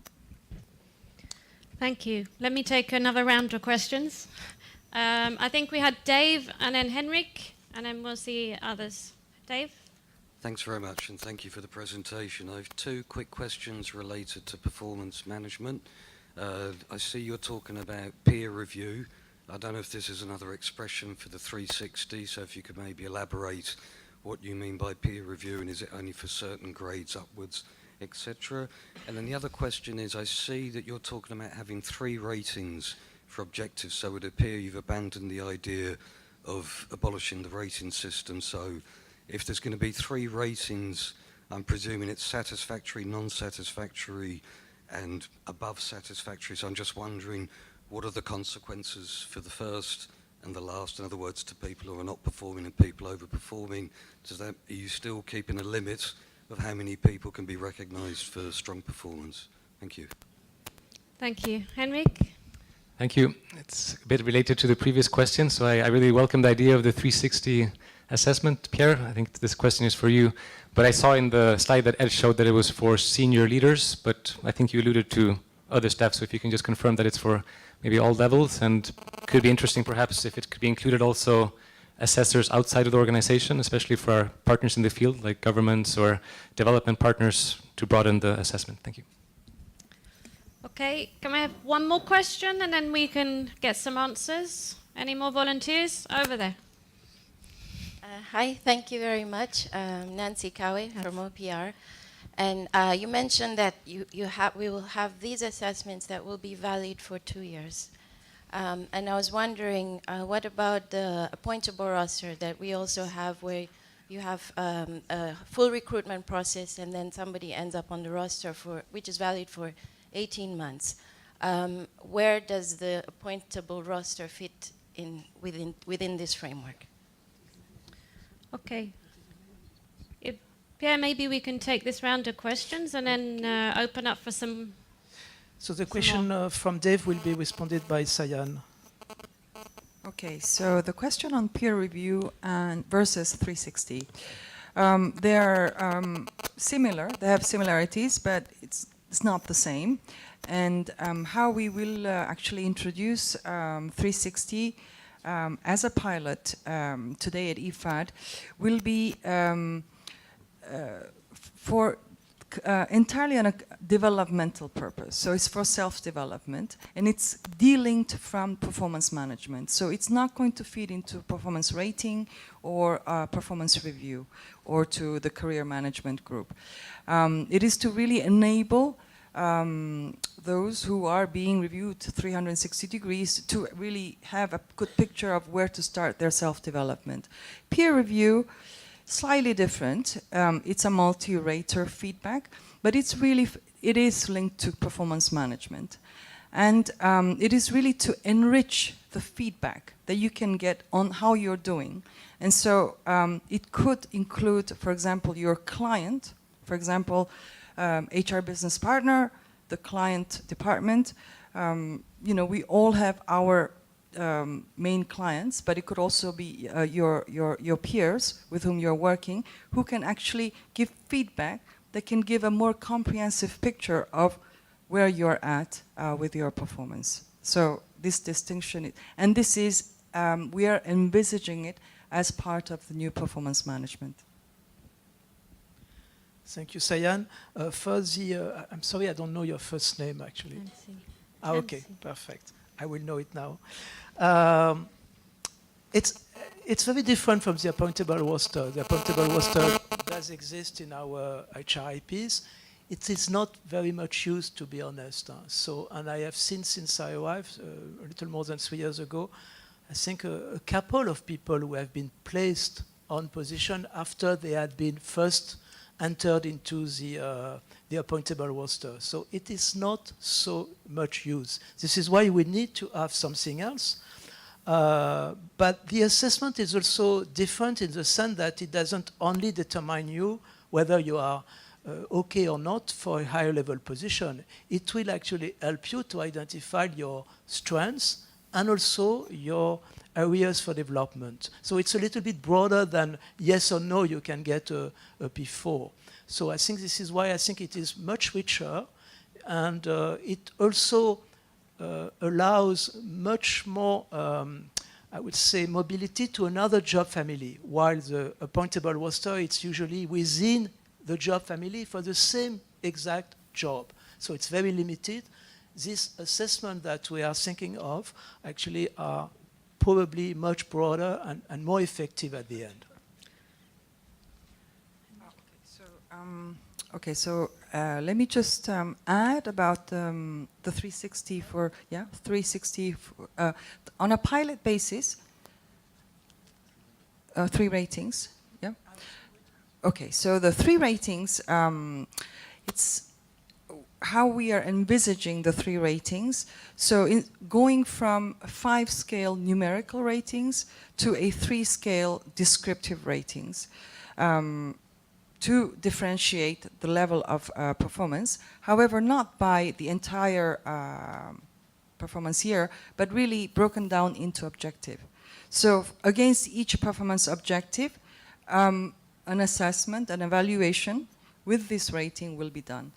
Thank you. Let me take another round of questions. I think we had Dave and then Henrik, and then we'll see others. Dave? Thanks very much, and thank you for the presentation. I have two quick questions related to performance management. I see you're talking about peer review. I don't know if this is another expression for the 360, so if you could maybe elaborate what you mean by peer review, and is it only for certain grades upwards, etc. And then the other question is, I see that you're talking about having 3 ratings for objectives, so it would appear you've abandoned the idea of abolishing the rating system. So if there's going to be 3 ratings, I'm presuming it's satisfactory, non-satisfactory, and above satisfactory. So I'm just wondering, what are the consequences for the first and the last? In other words, to people who are not performing and people overperforming, are you still keeping a limit of how many people can be recognised for strong performance? Thank you. Thank you. Henrik? Thank you. It's a bit related to the previous question, so I really welcome the idea of the 360 assessment. Pierre, I think this question is for you. But I saw in the slide that Ed showed that it was for senior leaders, but I think you alluded to other staff, so if you can just confirm that it's for maybe all levels, and could be interesting perhaps if it could be included also assessors outside of the organization, especially for our partners in the field, like governments or development partners, to broaden the assessment. Thank you. Okay, can we have one more question and then we can get some answers? Any more volunteers? Over there. Hi, thank you very much. Nancy Kawe from OPR. And you mentioned that we will have these assessments that will be valid for 2 years. And I was wondering, what about the appointable roster that we also have, where you have a full recruitment process and then somebody ends up on the roster which is valid for 18 months. Where does the appointable roster fit within this framework? Okay. Pierre, maybe we can take this round of questions and then open up for some. So the question from Dave will be responded by Sayan. Okay, so the question on peer review and versus 360. They are similar, they have similarities, but it's not the same. And how we will actually introduce 360 as a pilot today at IFAD will be for entirely on a developmental purpose. So it's for self-development, and it's de-linked from performance management. So it's not going to feed into performance rating or performance review or to the career management group. It is to really enable those who are being reviewed 360 degrees to really have a good picture of where to start their self-development. Peer review, slightly different. It's a multi-rater feedback, but it is linked to performance management. And it is really to enrich the feedback that you can get on how you're doing. And so it could include, for example, your client, for example, HR business partner, the client department. We all have our main clients, but it could also be your peers with whom you're working, who can actually give feedback that can give a more comprehensive picture of where you're at with your performance. So this distinction, and this is, we are envisaging it as part of the new performance management. Thank you, Sayan. I'm sorry, I don't know your first name, actually. Nancy. Okay, perfect. I will know it now. It's very different from the appointable roster. The appointable roster does exist in our HRIPs. It is not very much used, to be honest. And I have seen since I arrived, a little more than 3 years ago, I think a couple of people who have been placed on position after they had been first entered into the appointable roster. So it is not so much used. This is why we need to have something else. But the assessment is also different in the sense that it doesn't only determine you whether you are okay or not for a higher level position. It will actually help you to identify your strengths and also your areas for development. So it's a little bit broader than yes or no, you can get a P4. So I think this is why I think it is much richer, and it also allows much more, I would say, mobility to another job family, while the appointable roster, it's usually within the job family for the same exact job. So it's very limited. This assessment that we are thinking of actually are probably much broader and more effective at the end. Okay, so let me just add about the 360 for, 360 on a pilot basis, 3 ratings, yeah? Okay, so the 3 ratings, it's how we are envisaging the 3 ratings. So going from 5-scale numerical ratings to a 3-scale descriptive ratings. To differentiate the level of performance, however, not by the entire performance year, but really broken down into objective. So against each performance objective, an assessment, an evaluation with this rating will be done.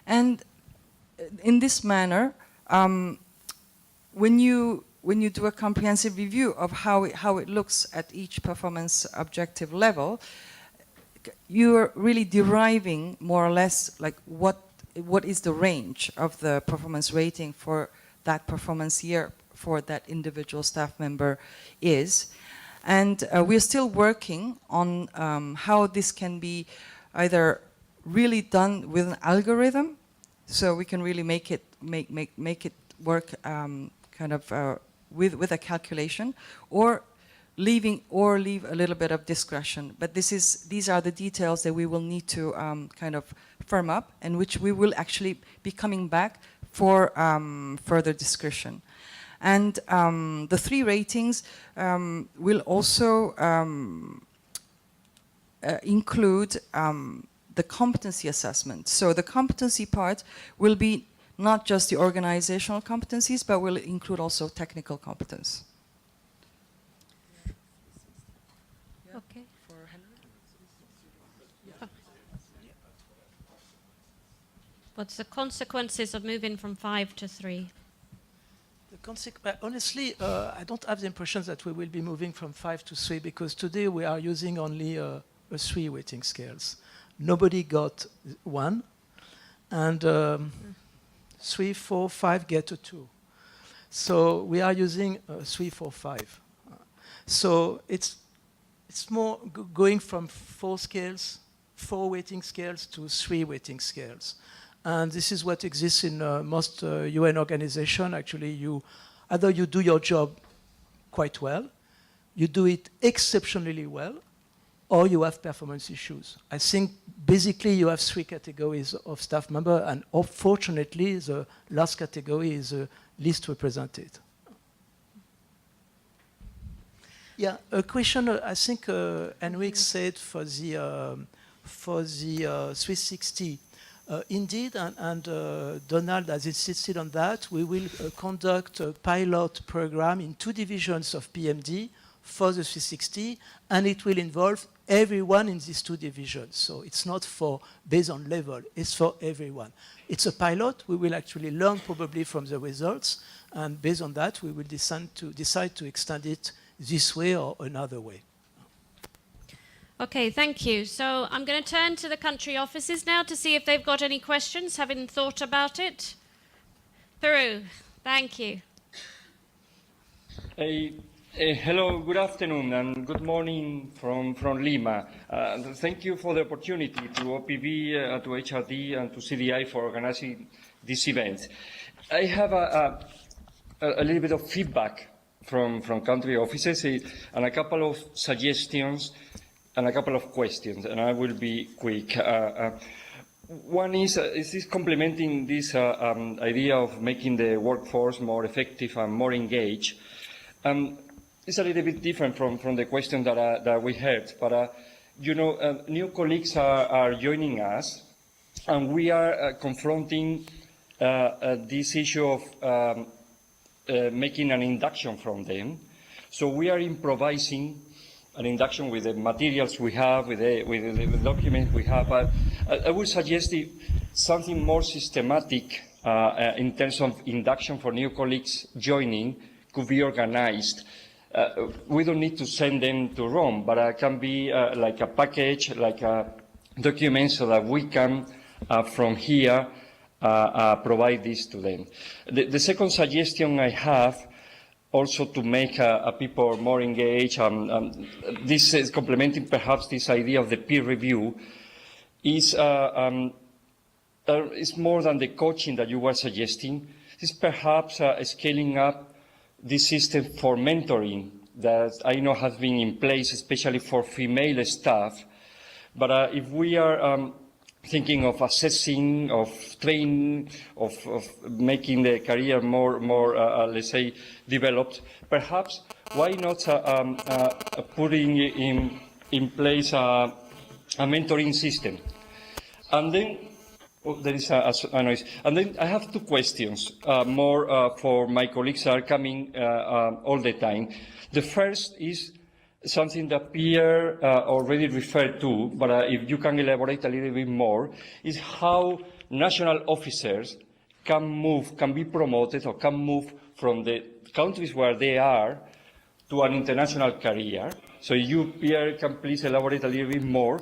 And in this manner, when you do a comprehensive review of how it looks at each performance objective level, you're really deriving more or less like what is the range of the performance rating for that performance year for that individual staff member is. And we're still working on how this can be either really done with an algorithm, so we can really make it work kind of with a calculation, or leave a little bit of discretion. But these are the details that we will need to kind of firm up, and which we will actually be coming back for further discussion. And the 3 ratings will also include the competency assessment. So the competency part will be not just the organizational competencies, but will include also technical competence. Okay. What's the consequences of moving from 5 to 3? Honestly, I don't have the impression that we will be moving from 5 to 3, because today we are using only a 3 weighting scales. Nobody got 1, and 3, 4, 5 get a 2. So we are using 3, 4, 5. So it's more going from 4 scales, 4 weighting scales to 3 weighting scales. And this is what exists in most UN organizations. Actually, either you do your job quite well, you do it exceptionally well, or you have performance issues. I think basically you have 3 categories of staff member, and unfortunately the last category is least represented. Yeah, a question I think Henrik said for the 360. Indeed, and Donald has insisted on that, we will conduct a pilot program in 2 divisions of PMD for the 360, and it will involve everyone in these 2 divisions. So it's not based on level, it's for everyone. It's a pilot. We will actually learn probably from the results, and based on that, we will decide to extend it this way or another way. Okay, thank you. So I'm going to turn to the country offices now to see if they've got any questions, having thought about it. Peru, thank you. Hello, good afternoon, and good morning from Lima. Thank you for the opportunity to OPV, to HRD, and to CDI for organizing this event. I have a little bit of feedback from country offices and a couple of suggestions and a couple of questions, and I will be quick. One is this complementing this idea of making the workforce more effective and more engaged? It's a little bit different from the question that we heard, but you know, new colleagues are joining us, and we are confronting this issue of making an induction from them. So we are improvising an induction with the materials we have, with the documents we have. I would suggest something more systematic in terms of induction for new colleagues joining could be organized. We don't need to send them to Rome, but it can be like a package, like a document, so that we can, from here, provide this to them. The second suggestion I have, also to make people more engaged, this is complementing perhaps this idea of the peer review, is more than the coaching that you were suggesting. It's perhaps scaling up this system for mentoring that I know has been in place, especially for female staff. But if we are thinking of assessing, of training, of making the career more let's say, developed, perhaps why not putting in place a mentoring system? And then there is a noise. And then I have two questions, more for my colleagues that are coming all the time. The first is something that Pierre already referred to, but if you can elaborate a little bit more, is how national officers can be promoted or can move from the countries where they are to an international career. So you, Pierre, can please elaborate a little bit more.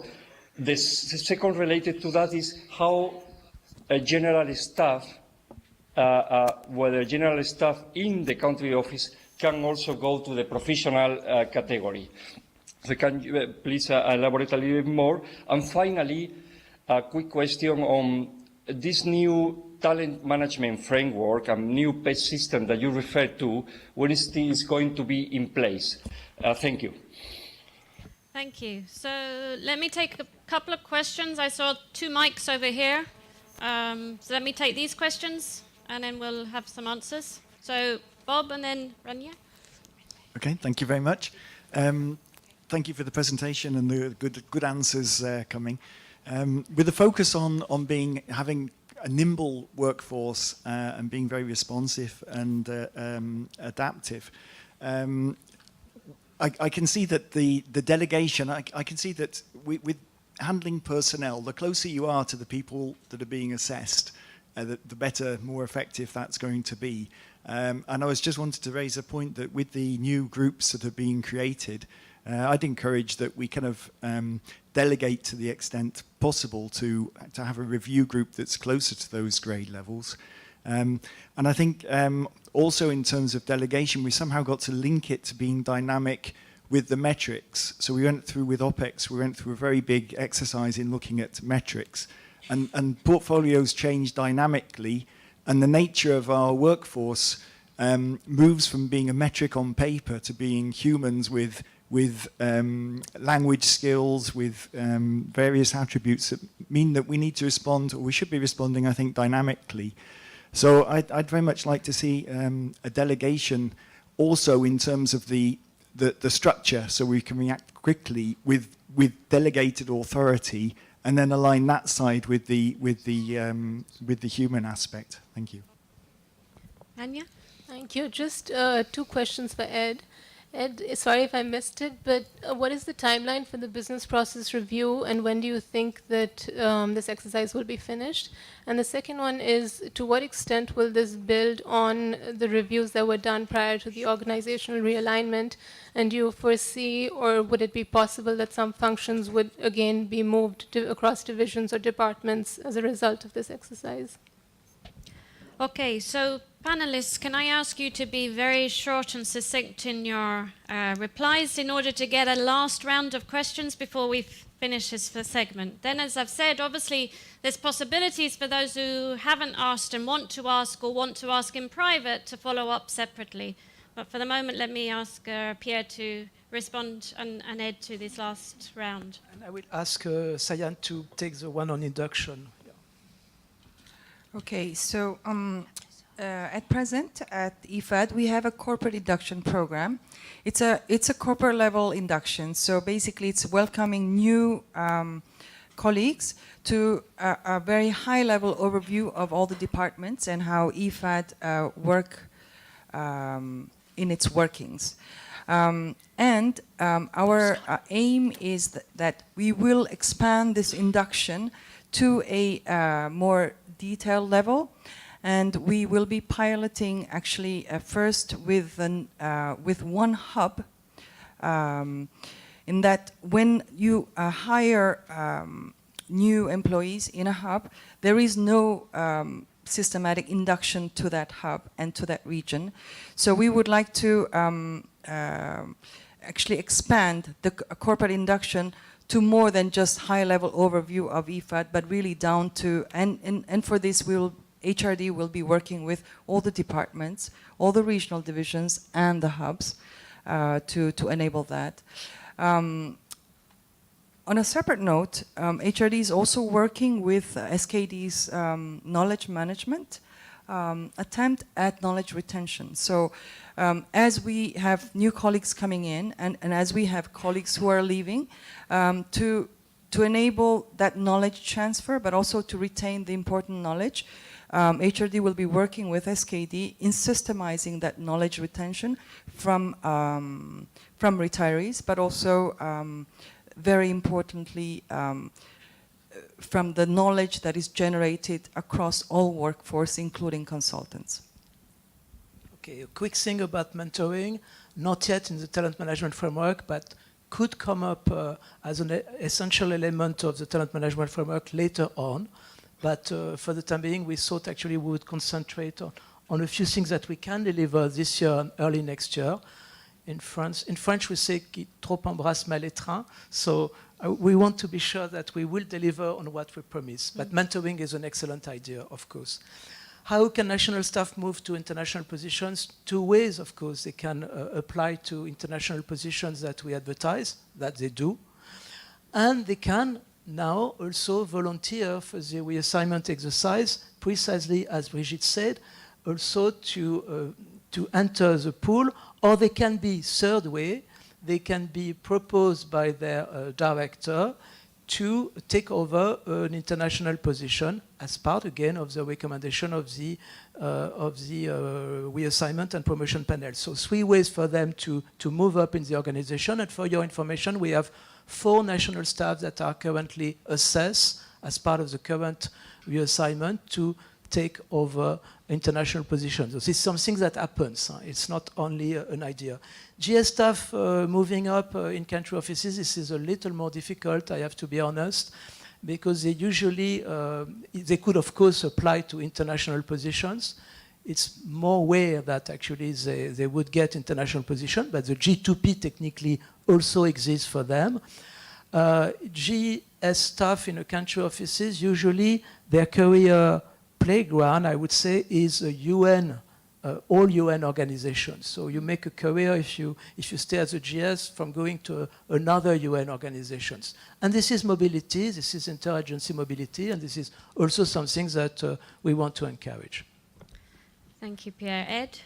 The second related to that is how a general staff, whether general staff in the country office can also go to the professional category. So can you please elaborate a little bit more? And finally, a quick question on this new talent management framework and new PET system that you referred to, when is this going to be in place? Thank you. Thank you. So let me take a couple of questions. I saw two mics over here. So let me take these questions, and then we'll have some answers. So Bob and then Rania. Okay, thank you very much. Thank you for the presentation and the good answers coming. With a focus on having a nimble workforce and being very responsive and adaptive, I can see that the delegation, I can see that with handling personnel, the closer you are to the people that are being assessed, the better, more effective that's going to be. And I was just wanted to raise a point that with the new groups that are being created, I'd encourage that we kind of delegate to the extent possible to have a review group that's closer to those grade levels. And I think also in terms of delegation, we somehow got to link it to being dynamic with the metrics. So we went through with OPEX, we went through a very big exercise in looking at metrics. And portfolios change dynamically, and the nature of our workforce moves from being a metric on paper to being humans with language skills, with various attributes that mean that we need to respond, or we should be responding, I think, dynamically. So I'd very much like to see a delegation also in terms of the structure, so we can react quickly with delegated authority, and then align that side with the human aspect. Thank you. Anya? Thank you. Just two questions for Ed. Ed, sorry if I missed it, but what is the timeline for the business process review, and when do you think that this exercise will be finished? And the second one is, to what extent will this build on the reviews that were done prior to the organizational realignment? And do you foresee, or would it be possible that some functions would again be moved across divisions or departments as a result of this exercise? Okay, so panelists, can I ask you to be very short and succinct in your replies in order to get a last round of questions before we finish this segment? Then, as I've said, obviously there's possibilities for those who haven't asked and want to ask, or want to ask in private, to follow up separately. But for the moment, let me ask Pierre to respond and Ed to this last round. And I will ask Sayan to take the one on induction. Okay, so at present at IFAD we have a corporate induction program. It's a corporate level induction. So basically it's welcoming new colleagues to a very high level overview of all the departments and how IFAD work in its workings. Our aim is that we will expand this induction to a more detailed level, and we will be piloting actually first with one hub, in that when you hire new employees in a hub, there is no systematic induction to that hub and to that region. So we would like to actually expand the corporate induction to more than just high-level overview of IFAD, but really down to, and for this HRD will be working with all the departments, all the regional divisions and the hubs to enable that. On a separate note, HRD is also working with SKD's knowledge management attempt at knowledge retention. So as we have new colleagues coming in and as we have colleagues who are leaving, to enable that knowledge transfer, but also to retain the important knowledge, HRD will be working with SKD in systemizing that knowledge retention from retirees, but also very importantly from the knowledge that is generated across all workforce, including consultants. Okay, a quick thing about mentoring, not yet in the talent management framework, but could come up as an essential element of the talent management framework later on. But for the time being, we thought actually we would concentrate on a few things that we can deliver this year and early next year. In French, we say qui trop embrasse mal les trains. So we want to be sure that we will deliver on what we promise. But mentoring is an excellent idea, of course. How can national staff move to international positions? Two ways, of course. They can apply to international positions that we advertise, that they do. And they can now also volunteer for the reassignment exercise, precisely as Brigitte said, also to enter the pool, or they can be third way, they can be proposed by their director to take over an international position as part, again, of the recommendation of the reassignment and promotion panel. So 3 ways for them to move up in the organization. And for your information, we have 4 national staff that are currently assessed as part of the current reassignment to take over international positions. So this is something that happens. It's not only an idea. GS staff moving up in country offices, this is a little more difficult, I have to be honest, because they usually, they could of course apply to international positions. It's more rare that actually they would get international position, but the G2P technically also exists for them. GS staff in a country offices, usually their career playground, I would say, is a UN, all UN organizations. So you make a career if you stay as a GS from going to another UN organizations. And this is mobility, this is interagency mobility, and this is also something that we want to encourage. Thank you, Pierre. Ed?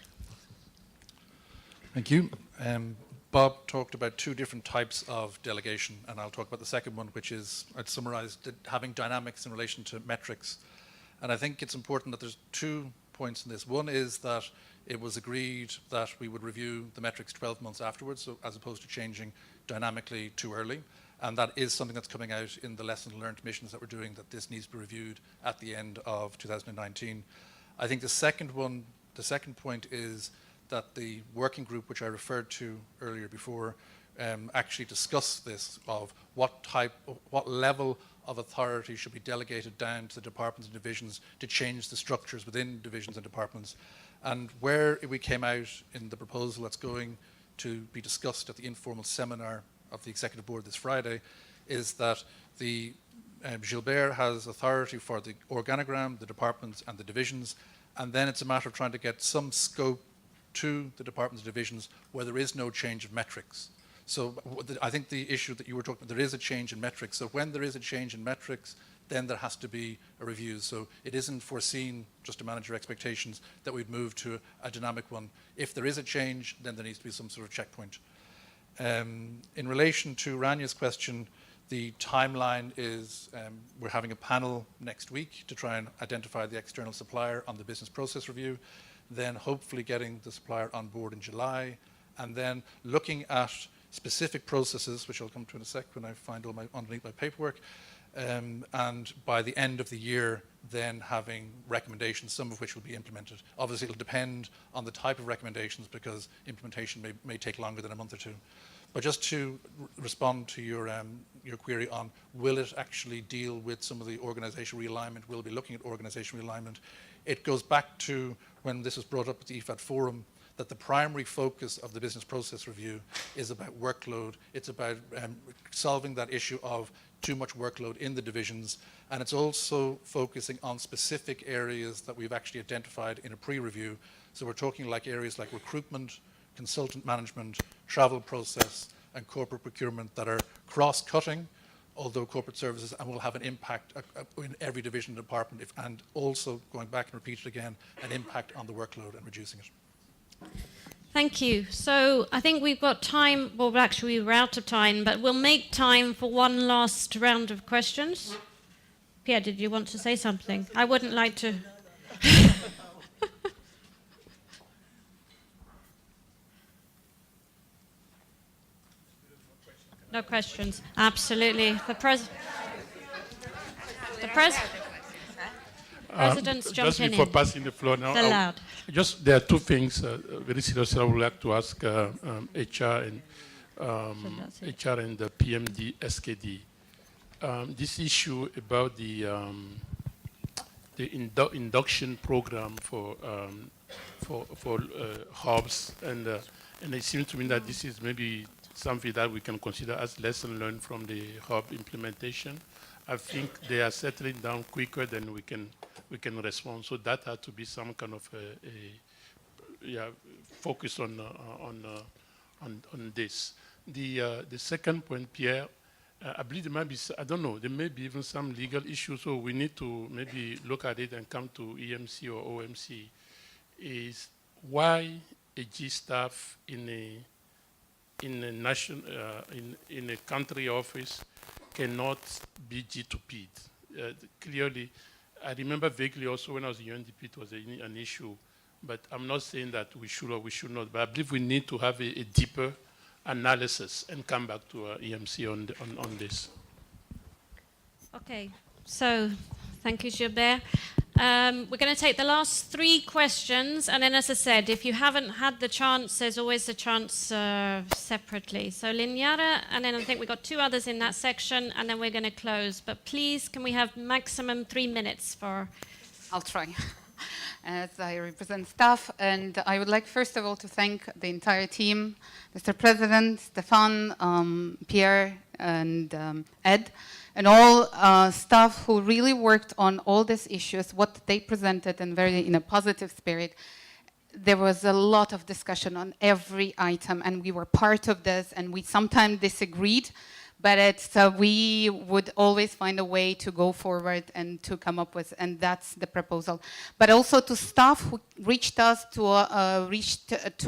Thank you. Bob talked about 2 different types of delegation, and I'll talk about the second one, which is, I'd summarize, having dynamics in relation to metrics. And I think it's important that there's 2 points in this. One is that it was agreed that we would review the metrics 12 months afterwards, so as opposed to changing dynamically too early. And that is something that's coming out in the lessons learned missions that we're doing, that this needs to be reviewed at the end of 2019. I think the second point is that the working group, which I referred to earlier before, actually discussed this of what level of authority should be delegated down to the departments and divisions to change the structures within divisions and departments. And where we came out in the proposal that's going to be discussed at the informal seminar of the Executive Board this Friday is that the Gilbert has authority for the organogram, the departments and the divisions, and then it's a matter of trying to get some scope to the departments and divisions where there is no change of metrics. So I think the issue that you were talking about, there is a change in metrics. So when there is a change in metrics, then there has to be a review. So it isn't foreseen, just to manage your expectations, that we'd move to a dynamic one. If there is a change, then there needs to be some sort of checkpoint. In relation to Ranya's question, the timeline is we're having a panel next week to try and identify the external supplier on the business process review, then hopefully getting the supplier on board in July, and then looking at specific processes, which I'll come to in a sec when I find all my underneath my paperwork, and by the end of the year, then having recommendations, some of which will be implemented. Obviously, it'll depend on the type of recommendations because implementation may take longer than a month or two. But just to respond to your query on will it actually deal with some of the organizational realignment, we'll be looking at organizational realignment. It goes back to when this was brought up at the IFAD forum, that the primary focus of the business process review is about workload. It's about solving that issue of too much workload in the divisions, and it's also focusing on specific areas that we've actually identified in a pre-review. So we're talking like areas like recruitment, consultant management, travel process, and corporate procurement that are cross-cutting, although corporate services, and will have an impact in every division and department, and also, going back and repeat it again, an impact on the workload and reducing it. Thank you. So I think we've got time, well actually we're out of time, but we'll make time for one last round of questions. Pierre, did you want to say something? I wouldn't like to... No questions. Absolutely. The president's jumping just before passing the floor now, allowed. There are two things very seriously I would like to ask HR and the PMD SKD. This issue about the induction program for hubs, and it seems to me that this is maybe something that we can consider as lesson learned from the hub implementation. I think they are settling down quicker than we can respond. So that had to be some kind of focus on this. The second point, Pierre, I believe there might be, I don't know, there may be even some legal issues, so we need to maybe look at it and come to EMC or OMC, is why a G staff in a country office cannot be G2P. Clearly, I remember vaguely also when I was in UNDP, it was an issue, but I'm not saying that we should or we should not, but I believe we need to have a deeper analysis and come back to EMC on this. Okay, so thank you, Gilbert. We're going to take the last three questions, and then as I said, if you haven't had the chance, there's always a chance separately. So Linyara, and then I think we've got two others in that section, and then we're going to close. But please, can we have maximum 3 minutes for... I'll try. As I represent staff, and I would like first of all to thank the entire team, Mr. President, Stefan, Pierre, and Ed, and all staff who really worked on all these issues, what they presented, and very in a positive spirit. There was a lot of discussion on every item, and we were part of this, and we sometimes disagreed, but we would always find a way to go forward and to come up with, and that's the proposal. But also to staff who reached to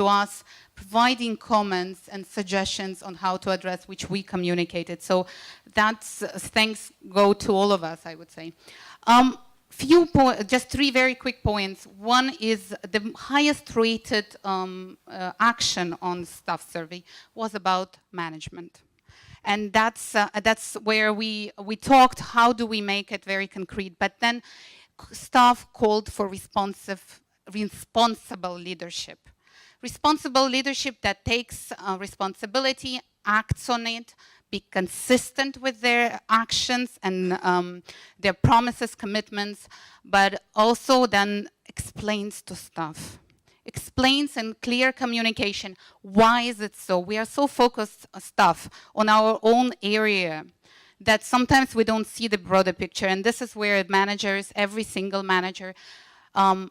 us, providing comments and suggestions on how to address, which we communicated. So that's thanks go to all of us, I would say. Just three very quick points. One is the highest rated action on staff survey was about management. And that's where we talked, how do we make it very concrete? But then staff called for responsible leadership. Responsible leadership that takes responsibility, acts on it, be consistent with their actions and their promises, commitments, but also then explains to staff. Explains in clear communication, why is it so? We are so focused, staff, on our own area that sometimes we don't see the broader picture. And this is where managers, every single manager,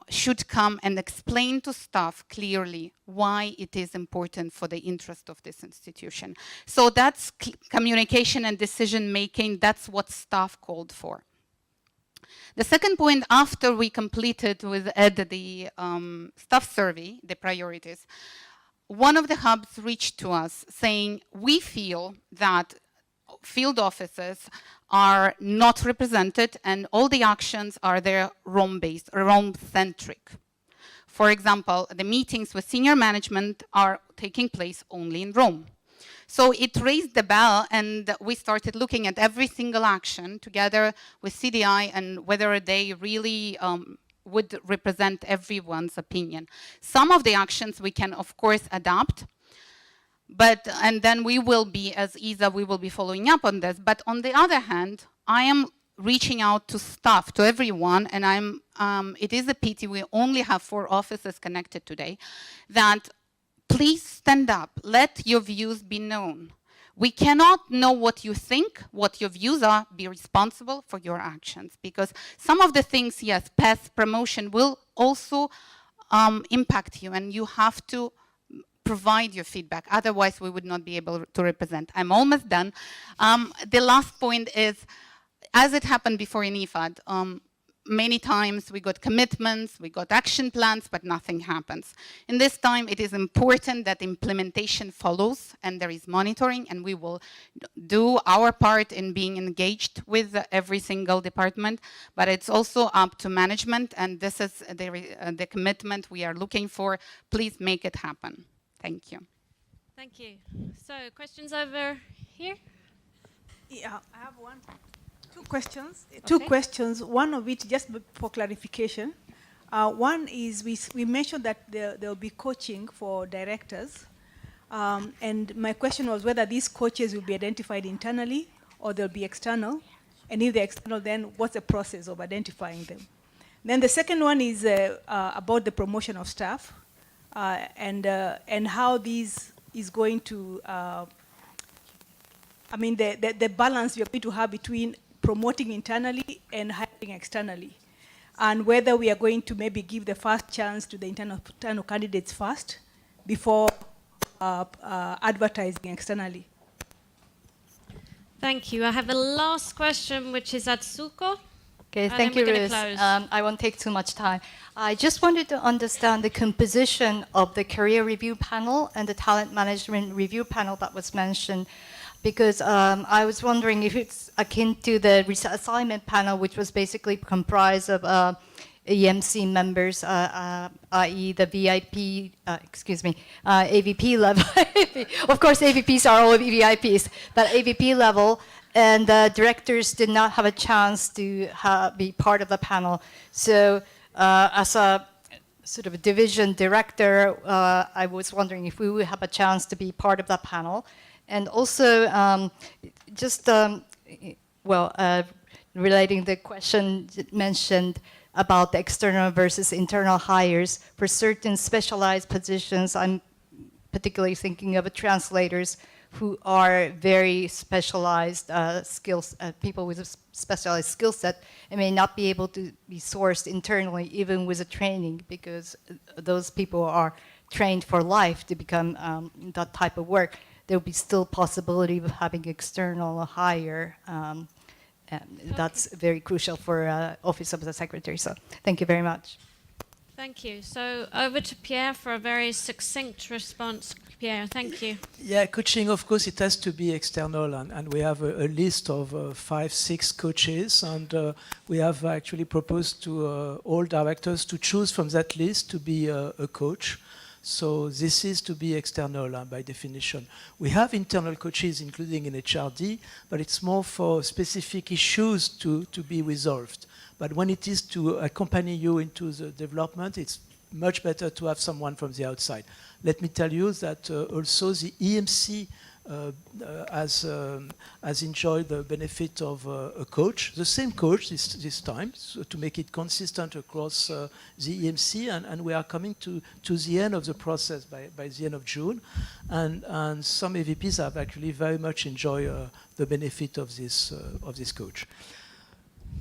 should come and explain to staff clearly why it is important for the interest of this institution. So that's communication and decision making. That's what staff called for. The second point, after we completed with Ed the staff survey, the priorities, one of the hubs reached to us saying, we feel that field offices are not represented and all the actions are there Rome-based, Rome-centric. For example, the meetings with senior management are taking place only in Rome. So it raised the bell and we started looking at every single action together with CDI and whether they really would represent everyone's opinion. Some of the actions we can of course adapt, and then we will be, as ISA, we will be following up on this. But on the other hand, I am reaching out to staff, to everyone, and it is a pity we only have 4 offices connected today, that please stand up, let your views be known. We cannot know what you think, what your views are, be responsible for your actions. Because some of the things, yes, past promotion will also impact you, and you have to provide your feedback. Otherwise, we would not be able to represent. I'm almost done. The last point is, as it happened before in IFAD, many times we got commitments, we got action plans, but nothing happens. In this time, it is important that implementation follows and there is monitoring, and we will do our part in being engaged with every single department, but it's also up to management, and this is the commitment we are looking for. Please make it happen. Thank you. Thank you. So, questions over here? Yeah, I have two questions. Two Okay. questions, one of which just for clarification. One is we mentioned that there will be coaching for directors. And my question was whether these coaches will be identified internally or they'll be external. And if they're external, then what's the process of identifying them? Then the second one is about the promotion of staff. And how this is going to, the balance we are going to have between promoting internally and hiring externally, and whether we are going to maybe give the first chance to the internal candidates first before advertising externally. Thank you. I have a last question, which is Atsuko. Okay, And thank then you, we're Ruth. gonna close. I won't take too much time. I just wanted to understand the composition of the career review panel and the talent management review panel that was mentioned, because I was wondering if it's akin to the assignment panel, which was basically comprised of EMC members, i.e. the VIP, AVP level. Of course, AVPs are all VIPs, but AVP level, and directors did not have a chance to be part of the panel. So as a sort of a division director, I was wondering if we would have a chance to be part of that panel. And also, relating the question mentioned about the external versus internal hires for certain specialized positions, I'm particularly thinking of translators who are very specialized skills, people with a specialized skill set, and may not be able to be sourced internally, even with a training, because those people are trained for life to become that type of work. There will be still possibility of having external hire. And that's very crucial for Office of the Secretary. So thank you very much. Thank you. So over to Pierre for a very succinct response. Pierre, thank you. Yeah, coaching, of course, it has to be external, and we have a list of 5-6 coaches, and we have actually proposed to all directors to choose from that list to be a coach. So this is to be external by definition. We have internal coaches, including in HRD, but it's more for specific issues to be resolved. But when it is to accompany you into the development, it's much better to have someone from the outside. Let me tell you that also the EMC has enjoyed the benefit of a coach, the same coach this time, so to make it consistent across the EMC, and we are coming to the end of the process by the end of June, and some AVPs have actually very much enjoyed the benefit of this coach.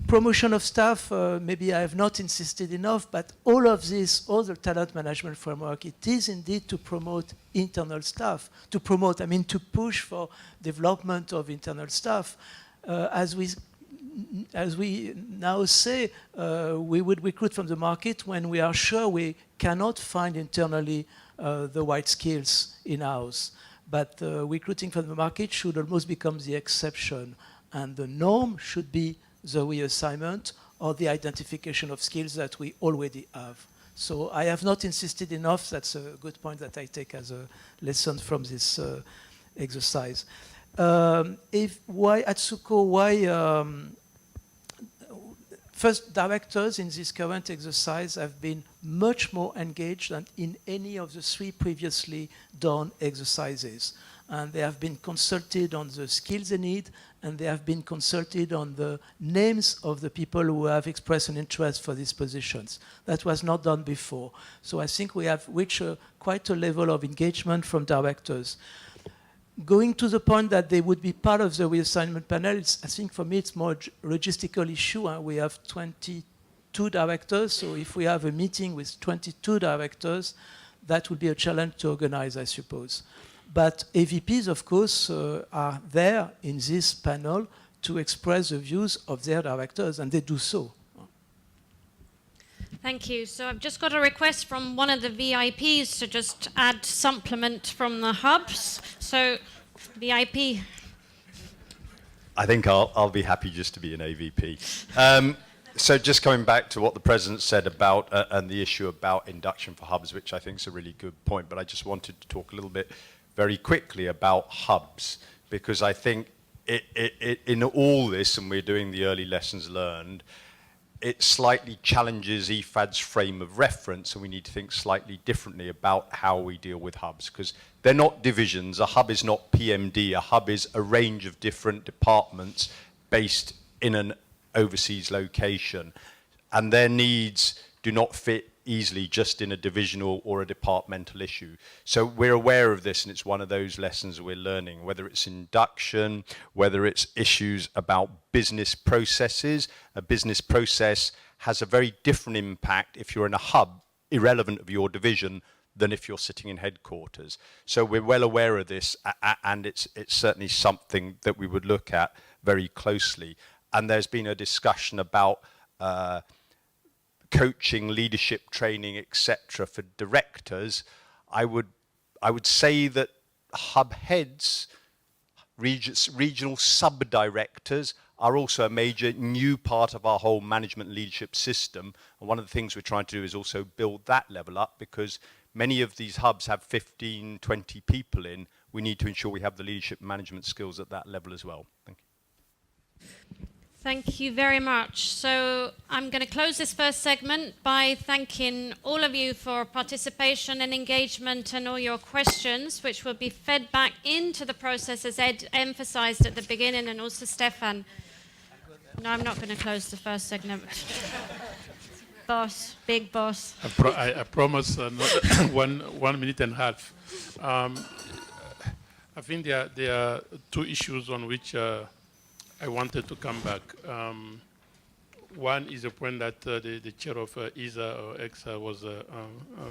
promotion of staff, maybe I have not insisted enough, but all of this, all the talent management framework, it is indeed to promote internal staff, to push for development of internal staff. As we now say, we would recruit from the market when we are sure we cannot find internally the right skills in-house. But recruiting from the market should almost become the exception, and the norm should be the reassignment or the identification of skills that we already have. So I have not insisted enough. That's a good point that I take as a lesson from this exercise. Why Atsuko, first, directors in this current exercise have been much more engaged than in any of the 3 previously done exercises. And they have been consulted on the skills they need, and they have been consulted on the names of the people who have expressed an interest for these positions. That was not done before. So I think we have reached quite a level of engagement from directors. Going to the point that they would be part of the reassignment panel, I think for me it's more a logistical issue. We have 22 directors, so if we have a meeting with 22 directors, that would be a challenge to organize, I suppose. But AVPs, of course, are there in this panel to express the views of their directors, and they do so. Thank you. So I've just got a request from one of the VIPs to just add supplement from the hubs. So, VIP. I think I'll be happy just to be an AVP. So just coming back to what the President said about, and the issue about induction for hubs, which I think is a really good point, but I just wanted to talk a little bit very quickly about hubs, because I think in all this, and we're doing the early lessons learned, it slightly challenges IFAD's frame of reference, and we need to think slightly differently about how we deal with hubs, because they're not divisions. A hub is not PMD. A hub is a range of different departments based in an overseas location, and their needs do not fit easily just in a divisional or a departmental issue. So we're aware of this, and it's one of those lessons we're learning, whether it's induction, whether it's issues about business processes. A business process has a very different impact if you're in a hub, irrelevant of your division, than if you're sitting in headquarters. So we're well aware of this, and it's certainly something that we would look at very closely. And there's been a discussion about coaching, leadership training, etc. for directors. I would say that hub heads, regional sub-directors, are also a major new part of our whole management leadership system. And one of the things we're trying to do is also build that level up, because many of these hubs have 15, 20 people in. We need to ensure we have the leadership management skills at that level as well. Thank you. Thank you very much. So I'm going to close this first segment by thanking all of you for participation and engagement and all your questions, which will be fed back into the process, as Ed emphasized at the beginning, and also Stefan. No, I'm not going to close the first segment. Boss, big boss. I promise 1 minute and a half. I think there are 2 issues on which I wanted to come back. One is a point that the chair of ISA or EXA was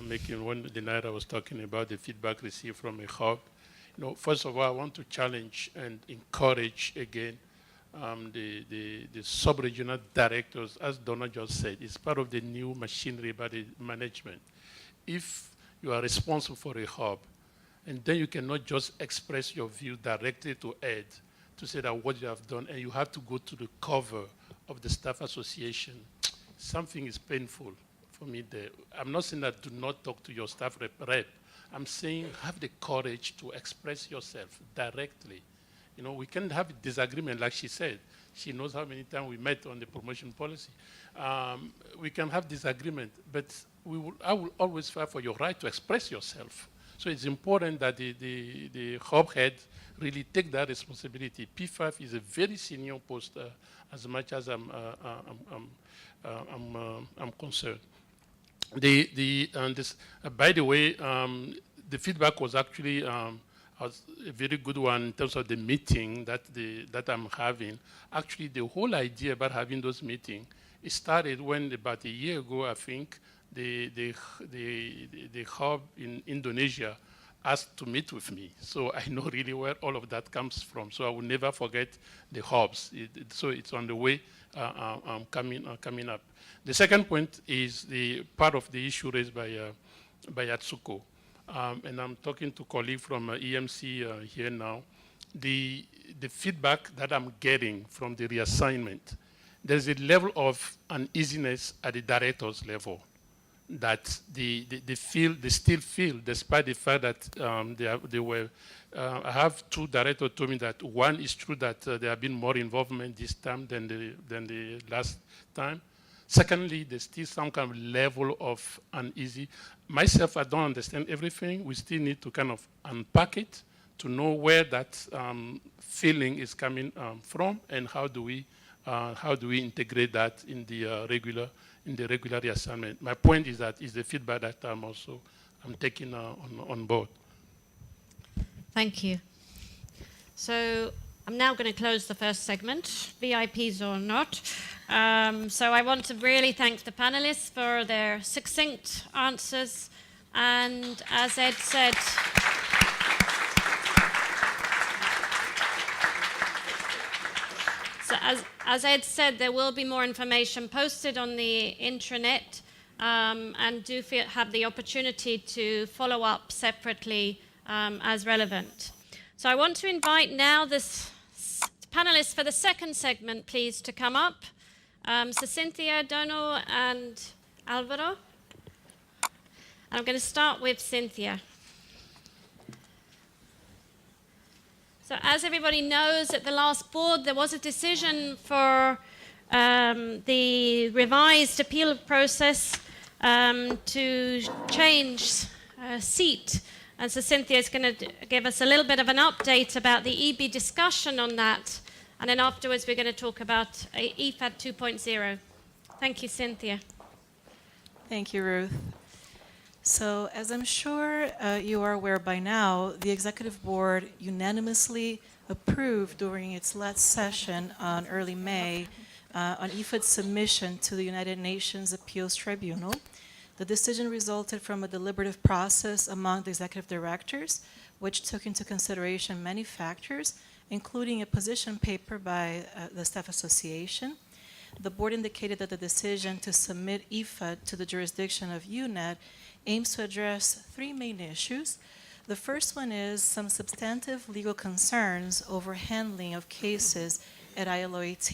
making when the night I was talking about the feedback received from a hub. First of all, I want to challenge and encourage again the sub-regional directors, as Donna just said. It's part of the new machinery about the management. If you are responsible for a hub, and then you cannot just express your view directly to Ed, to say that what you have done, and you have to go to the cover of the staff association, something is painful for me there. I'm not saying that do not talk to your staff rep. I'm saying have the courage to express yourself directly. We can have a disagreement, like she said. She knows how many times we met on the promotion policy. We can have disagreement, but I will always fight for your right to express yourself. So it's important that the hub head really take that responsibility. P5 is a very senior post, as much as I'm concerned. By the way, the feedback was actually was a very good one in terms of the meeting that I'm having. Actually, the whole idea about having those meetings, it started when about a year ago, I think, the hub in Indonesia asked to meet with me. So I know really where all of that comes from. So I will never forget the hubs. So it's on the way coming up. The second point is the part of the issue raised by Atsuko. And I'm talking to colleague from EMC here now. The feedback that I'm getting from the reassignment, there's a level of uneasiness at the director's level that they still feel, despite the fact that they were. I have two directors told me that one is true that there have been more involvement this time than the last time. Secondly, there's still some kind of level of uneasy. Myself, I don't understand everything. We still need to kind of unpack it to know where that feeling is coming from, and how do we integrate that in the regular reassignment. My point is that is the feedback that I'm taking on board. Thank you. So I'm now going to close the first segment, VIPs or not. So I want to really thank the panelists for their succinct answers. And as Ed said, as Ed said, there will be more information posted on the intranet, and do have the opportunity to follow up separately as relevant. So I want to invite now the panelists for the second segment, please, to come up. So Cynthia, Dono, and Alvaro. I'm going to start with Cynthia. So as everybody knows, at the last board, there was a decision for the revised appeal process to change seat. And so Cynthia is going to give us a little bit of an update about the EB discussion on that. And then afterwards, we're going to talk about IFAD 2.0. Thank you, Cynthia. Thank you, Ruth. So, as I'm sure you are aware by now, the Executive Board unanimously approved during its last session on early May on IFAD's submission to the United Nations Appeals Tribunal. The decision resulted from a deliberative process among the executive directors, which took into consideration many factors, including a position paper by the Staff Association. The board indicated that the decision to submit IFAD to the jurisdiction of UNED aims to address three main issues. The first one is some substantive legal concerns over handling of cases at ILO-AT,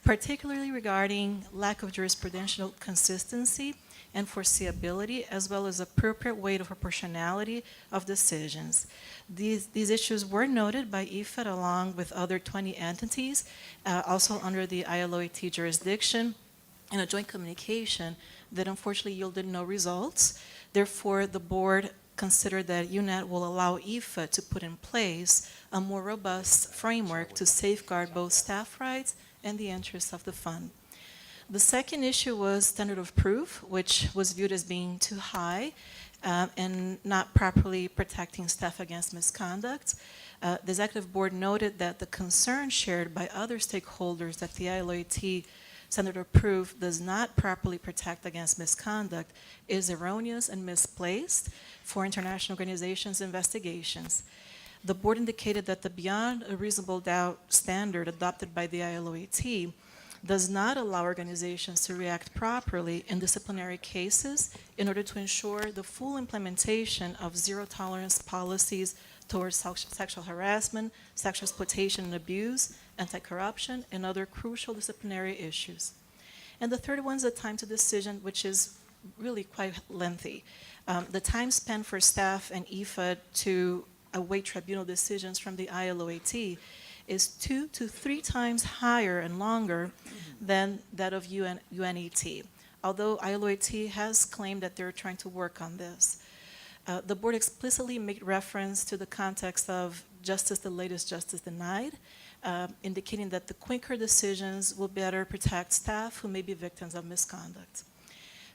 particularly regarding lack of jurisprudential consistency and foreseeability, as well as appropriate weight of proportionality of decisions. These issues were noted by IFAD along with other 20 entities, also under the ILO-AT jurisdiction, in a joint communication that unfortunately yielded no results. Therefore, the board considered that UNED will allow IFAD to put in place a more robust framework to safeguard both staff rights and the interests of the fund. The second issue was standard of proof, which was viewed as being too high and not properly protecting staff against misconduct. The executive board noted that the concern shared by other stakeholders that the ILO-AT standard of proof does not properly protect against misconduct is erroneous and misplaced for international organizations' investigations. The board indicated that the beyond a reasonable doubt standard adopted by the ILO-AT does not allow organizations to react properly in disciplinary cases in order to ensure the full implementation of zero-tolerance policies towards sexual harassment, sexual exploitation and abuse, anti-corruption, and other crucial disciplinary issues. And the third one is the time to decision, which is really quite lengthy. The time spent for staff and IFAD to await tribunal decisions from the ILO-AT is 2 to 3 times higher and longer than that of UNET, although ILO-AT has claimed that they're trying to work on this. The board explicitly made reference to the context of justice delayed is justice denied, indicating that the quicker decisions will better protect staff who may be victims of misconduct.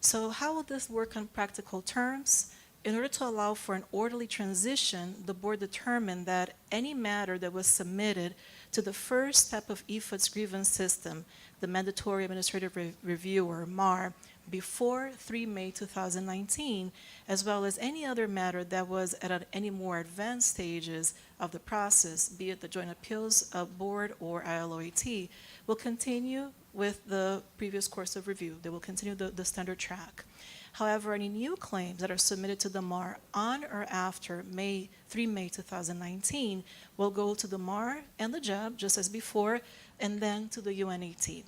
So how will this work on practical terms? in order to allow for an orderly transition, the board determined that any matter that was submitted to the first step of IFAD's grievance system, the Mandatory Administrative Review, or MAR, before 3 May 2019, as well as any other matter that was at any more advanced stages of the process, be it the Joint Appeals Board or ILOAT, will continue with the previous course of review. They will continue the standard track. However, any new claims that are submitted to the MAR on or after 3 May 2019 will go to the MAR and the JAB, just as before, and then to the UNAT.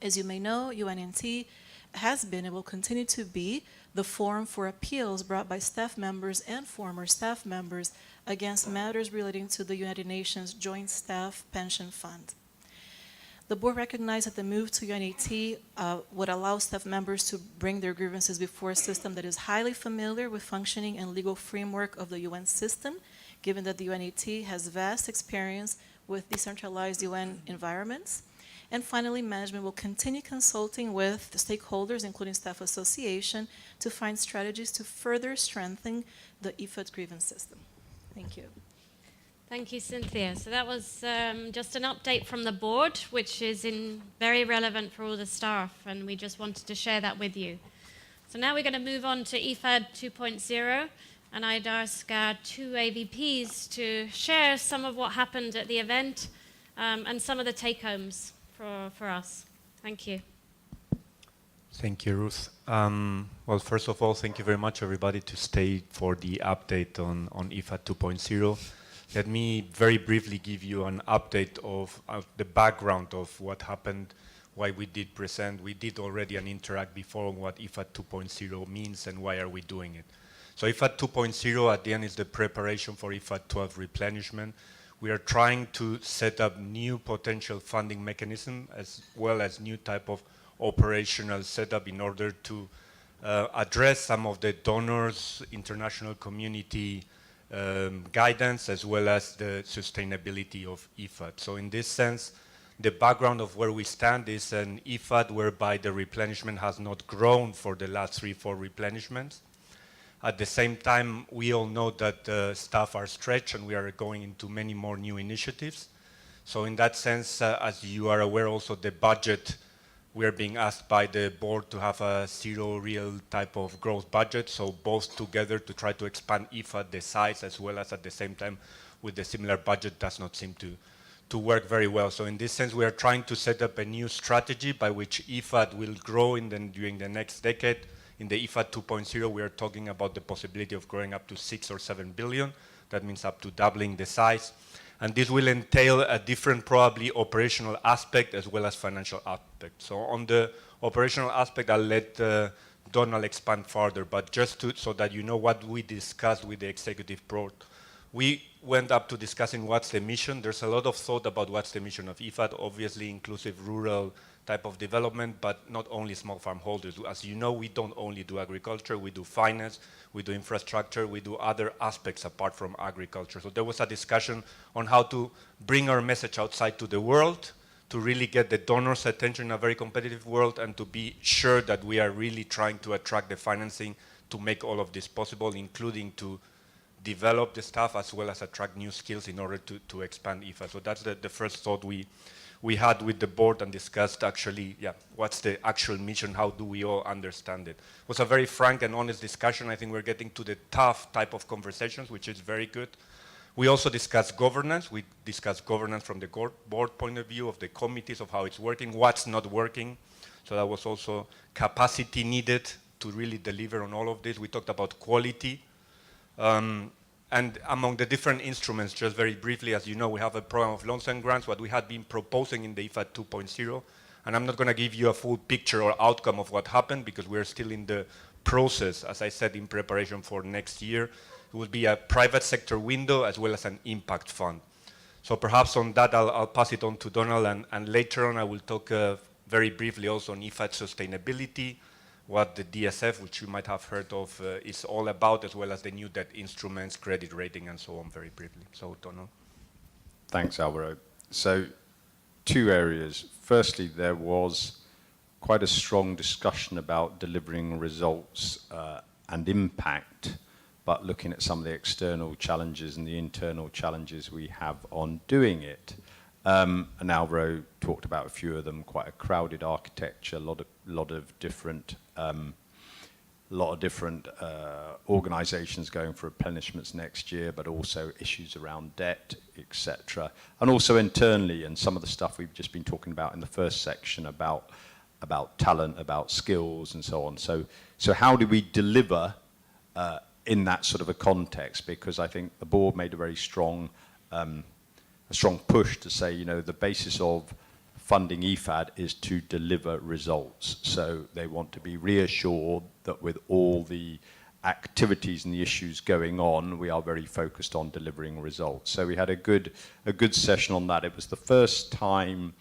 As you may know, UNAT has been and will continue to be the forum for appeals brought by staff members and former staff members against matters relating to the United Nations Joint Staff Pension Fund. The board recognized that the move to UNAT would allow staff members to bring their grievances before a system that is highly familiar with functioning and legal framework of the UN system, given that the UNAT has vast experience with decentralized UN environments. And finally, management will continue consulting with the stakeholders, including staff association, to find strategies to further strengthen the IFAD grievance system. Thank you. Thank you, Cynthia. So that was just an update from the board, which is very relevant for all the staff, and we just wanted to share that with you. So now we're going to move on to IFAD 2.0, and I'd ask our two AVPs to share some of what happened at the event and some of the take-homes for us. Thank you. Thank you, Ruth. Well, first of all, thank you very much, everybody, to stay for the update on IFAD 2.0. Let me very briefly give you an update of the background of what happened, why we did present. We did already an interact before on what IFAD 2.0 means and why are we doing it. So IFAD 2.0 at the end is the preparation for IFAD 12 replenishment. We are trying to set up new potential funding mechanism as well as new type of operational setup in order to address some of the donors, international community guidance, as well as the sustainability of IFAD. So in this sense, the background of where we stand is an IFAD whereby the replenishment has not grown for the last 3-4 replenishments. At the same time, we all know that staff are stretched and we are going into many more new initiatives. So in that sense, as you are aware also, the budget, we are being asked by the board to have a zero real type of growth budget. So both together to try to expand IFAD, the size, as well as at the same time with the similar budget does not seem to work very well. So in this sense, we are trying to set up a new strategy by which IFAD will grow during the next decade. In the IFAD 2.0, we are talking about the possibility of growing up to 6 or 7 billion. That means up to doubling the size. And this will entail a different, probably, operational aspect as well as financial aspect. So on the operational aspect, I'll let Donald expand further, but just so that you know what we discussed with the executive board. We went up to discussing what's the mission. There's a lot of thought about what's the mission of IFAD, obviously inclusive rural type of development, but not only small farm holders. As you know, we don't only do agriculture, we do finance, we do infrastructure, we do other aspects apart from agriculture. So there was a discussion on how to bring our message outside to the world, to really get the donors' attention in a very competitive world, and to be sure that we are really trying to attract the financing to make all of this possible, including to develop the staff as well as attract new skills in order to expand IFAD. So that's the first thought we had with the board and discussed actually, what's the actual mission, how do we all understand it. It was a very frank and honest discussion. I think we're getting to the tough type of conversations, which is very good. We also discussed governance. We discussed governance from the board point of view, of the committees, of how it's working, what's not working. So that was also capacity needed to really deliver on all of this. We talked about quality. And among the different instruments, just very briefly, as you know, we have a program of loans and grants, what we had been proposing in the IFAD 2.0. And I'm not going to give you a full picture or outcome of what happened because we're still in the process, as I said, in preparation for next year. It will be a private sector window as well as an impact fund. So perhaps on that, I'll pass it on to Donald, and later on I will talk very briefly also on IFAD sustainability, what the DSF, which you might have heard of, is all about, as well as the new debt instruments, credit rating, and so on, very briefly. So, Donald. Thanks, Alvaro. So, two areas. Firstly, there was quite a strong discussion about delivering results and impact, but looking at some of the external challenges and the internal challenges we have on doing it. And Alvaro talked about a few of them, quite a crowded architecture, lot of different organisations going for replenishments next year, but also issues around debt, etc. And also internally, and some of the stuff we've just been talking about in the first section about talent, about skills, and so on. So how do we deliver in that sort of a context? Because I think the board made a very strong push to say, you know, the basis of funding IFAD is to deliver results. So they want to be reassured that with all the activities and the issues going on, we are very focused on delivering results. So we had a good session on that. It was the first time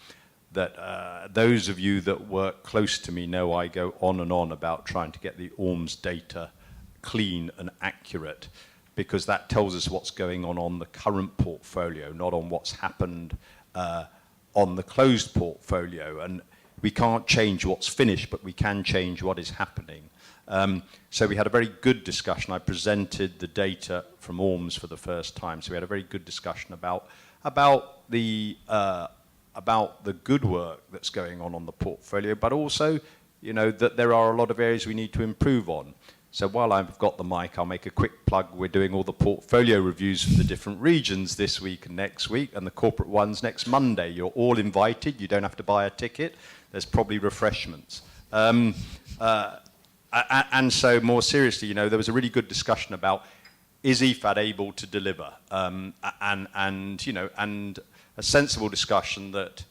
that those of you that work close to me know I go on and on about trying to get the ORMS data clean and accurate, because that tells us what's going on the current portfolio, not on what's happened on the closed portfolio. And we can't change what's finished, but we can change what is happening. So we had a very good discussion. I presented the data from ORMS for the first time. So we had a very good discussion about the good work that's going on the portfolio, but also, you know, that there are a lot of areas we need to improve on. So while I've got the mic, I'll make a quick plug. We're doing all the portfolio reviews for the different regions this week and next week, and the corporate ones next Monday. You're all invited. You don't have to buy a ticket. There's probably refreshments. And so more seriously, you know, there was a really good discussion about, is IFAD able to deliver? And you know, and a sensible discussion that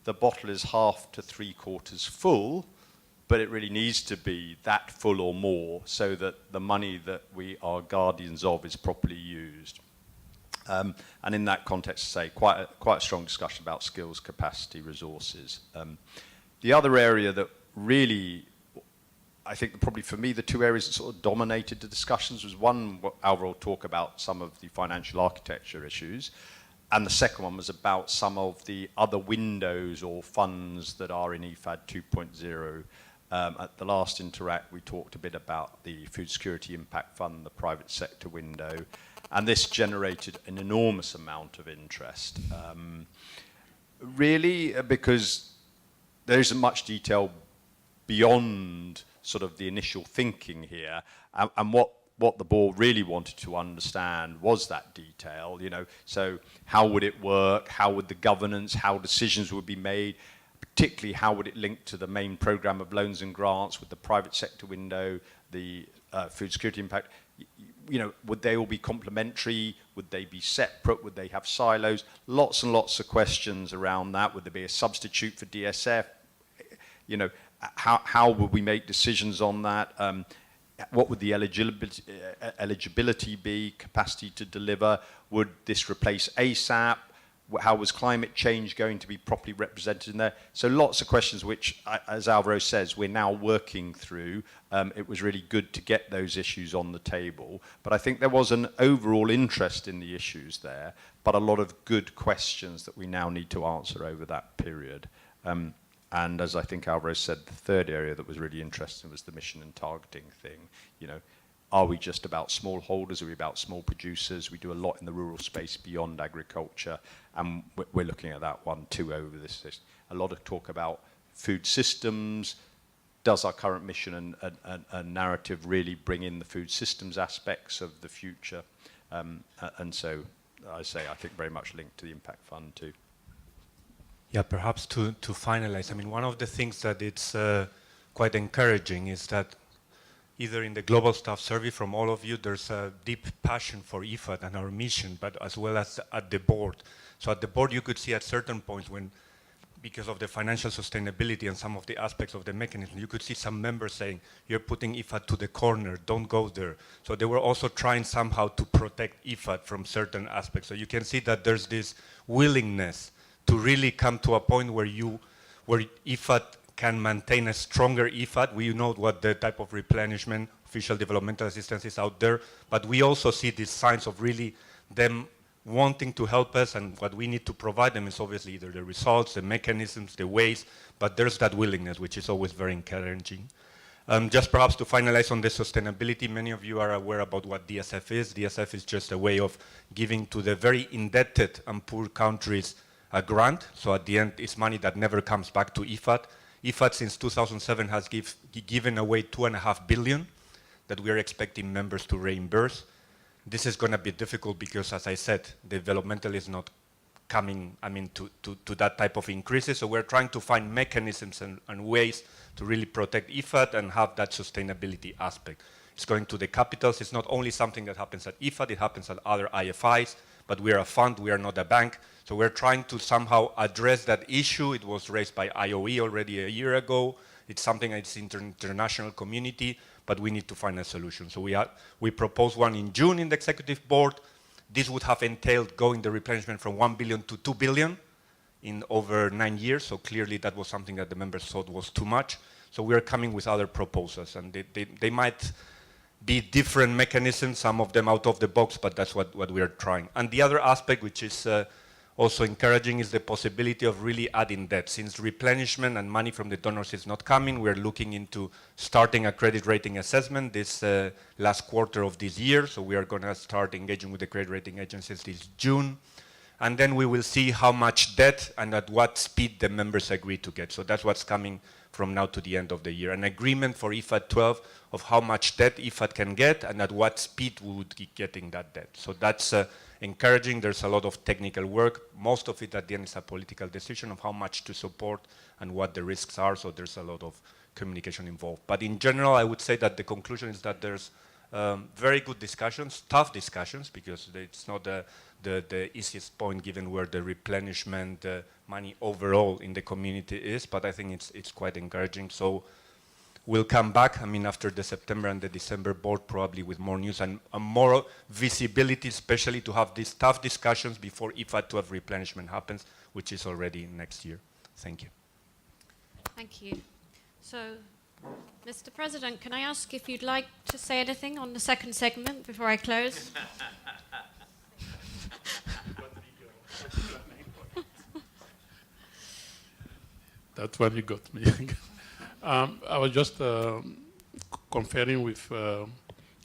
the bottle is half to 3/4 full, but it really needs to be that full or more so that the money that we are guardians of is properly used. And in that context, say, quite a strong discussion about skills, capacity, resources. The other area that really, I think probably for me, the two areas that sort of dominated the discussions was one, what Alvaro talked about, some of the financial architecture issues, and the second one was about some of the other windows or funds that are in IFAD 2.0. At the last Interact, we talked a bit about the Food Security Impact Fund, the private sector window, and this generated an enormous amount of interest. Really, because there isn't much detail beyond sort of the initial thinking here, and what the board really wanted to understand was that detail, you know, so how would it work, how would the governance, how decisions would be made, particularly how would it link to the main programme of loans and grants with the private sector window, the food security impact, you know, would they all be complementary, would they be separate, would they have silos, lots and lots of questions around that, would there be a substitute for DSF, you know, how would we make decisions on that, what would the eligibility be, capacity to deliver, would this replace ASAP, how was climate change going to be properly represented in there? So lots of questions which, as Alvaro says, we're now working through. It was really good to get those issues on the table. But I think there was an overall interest in the issues there, but a lot of good questions that we now need to answer over that period. And as I think Alvaro said, the third area that was really interesting was the mission and targeting thing. You know, are we just about smallholders? Are we about small producers? We do a lot in the rural space beyond agriculture, and we're looking at that one too over this. A lot of talk about food systems. Does our current mission and narrative really bring in the food systems aspects of the future? And so, I think very much linked to the Impact Fund too. Yeah, perhaps to finalize, I mean, one of the things that it's quite encouraging is that either in the Global Staff Survey from all of you, there's a deep passion for IFAD and our mission, but as well as at the board. So at the board, you could see at certain points when, because of the financial sustainability and some of the aspects of the mechanism, you could see some members saying, you're putting IFAD to the corner, don't go there. So they were also trying somehow to protect IFAD from certain aspects. So you can see that there's this willingness to really come to a point where IFAD can maintain a stronger IFAD. We know what the type of replenishment, official developmental assistance is out there, but we also see these signs of really them wanting to help us, and what we need to provide them is obviously either the results, the mechanisms, the ways, but there's that willingness, which is always very encouraging. Just perhaps to finalize on the sustainability, many of you are aware about what DSF is. DSF is just a way of giving to the very indebted and poor countries a grant. So at the end, it's money that never comes back to IFAD. IFAD since 2007 has given away 2.5 billion that we are expecting members to reimburse. This is going to be difficult because, as I said, developmental is not coming, to that type of increases. So we're trying to find mechanisms and ways to really protect IFAD and have that sustainability aspect. It's going to the capitals. It's not only something that happens at IFAD, it happens at other IFIs, but we are a fund, we are not a bank. So we're trying to somehow address that issue. It was raised by IOE already a year ago. It's something that's international community, but we need to find a solution. So we proposed one in June in the executive board. This would have entailed going the replenishment from 1 billion to 2 billion in over 9 years. So clearly that was something that the members thought was too much. So we are coming with other proposals, and they might be different mechanisms, some of them out of the box, but that's what we are trying. And the other aspect, which is also encouraging, is the possibility of really adding debt. Since replenishment and money from the donors is not coming, we're looking into starting a credit rating assessment this last quarter of this year. So we are going to start engaging with the credit rating agencies this June. And then we will see how much debt and at what speed the members agree to get. So that's what's coming from now to the end of the year. An agreement for IFAD 12 of how much debt IFAD can get and at what speed we would be getting that debt. So that's encouraging. There's a lot of technical work. Most of it at the end is a political decision of how much to support and what the risks are. So there's a lot of communication involved. But in general, I would say that the conclusion is that there's very good discussions, tough discussions, because it's not the easiest point given where the replenishment money overall in the community is, but I think it's quite encouraging. So we'll come back, after the September and the December board, probably with more news and more visibility, especially to have these tough discussions before IFAD 12 replenishment happens, which is already next year. Thank you. Thank you. So, Mr. President, can I ask if you'd like to say anything on the second segment before I close? That's what you got me. I was just conferring with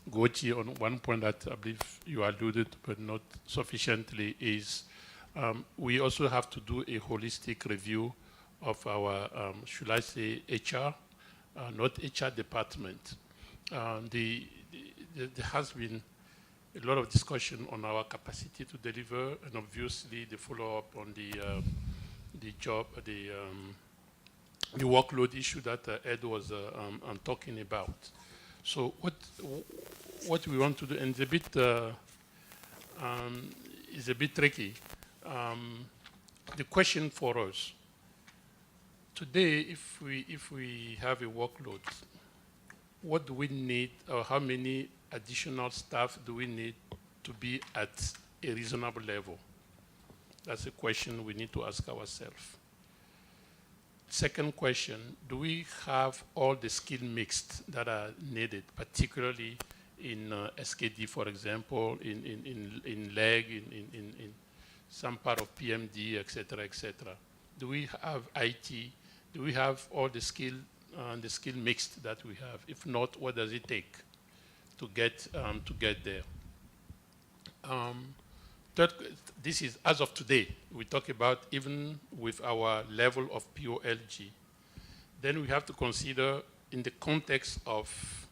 Gochi on one point that I believe you alluded but not sufficiently is we also have to do a holistic review of our, should I say, HR, not HR department. There has been a lot of discussion on our capacity to deliver, and obviously the follow-up on the job, the workload issue that Ed was talking about. So what we want to do, and it's a bit tricky. The question for us today, if we have a workload, what do we need, or how many additional staff do we need to be at a reasonable level? That's a question we need to ask ourselves. Second question, do we have all the skill mixed that are needed, particularly in SKD, for example, in leg, in some part of PMD, et cetera, Do we have IT? Do we have all the skill mixed that we have? If not, what does it take to get there? Third, this is as of today. We talk about even with our level of POLG. Then we have to consider in the context of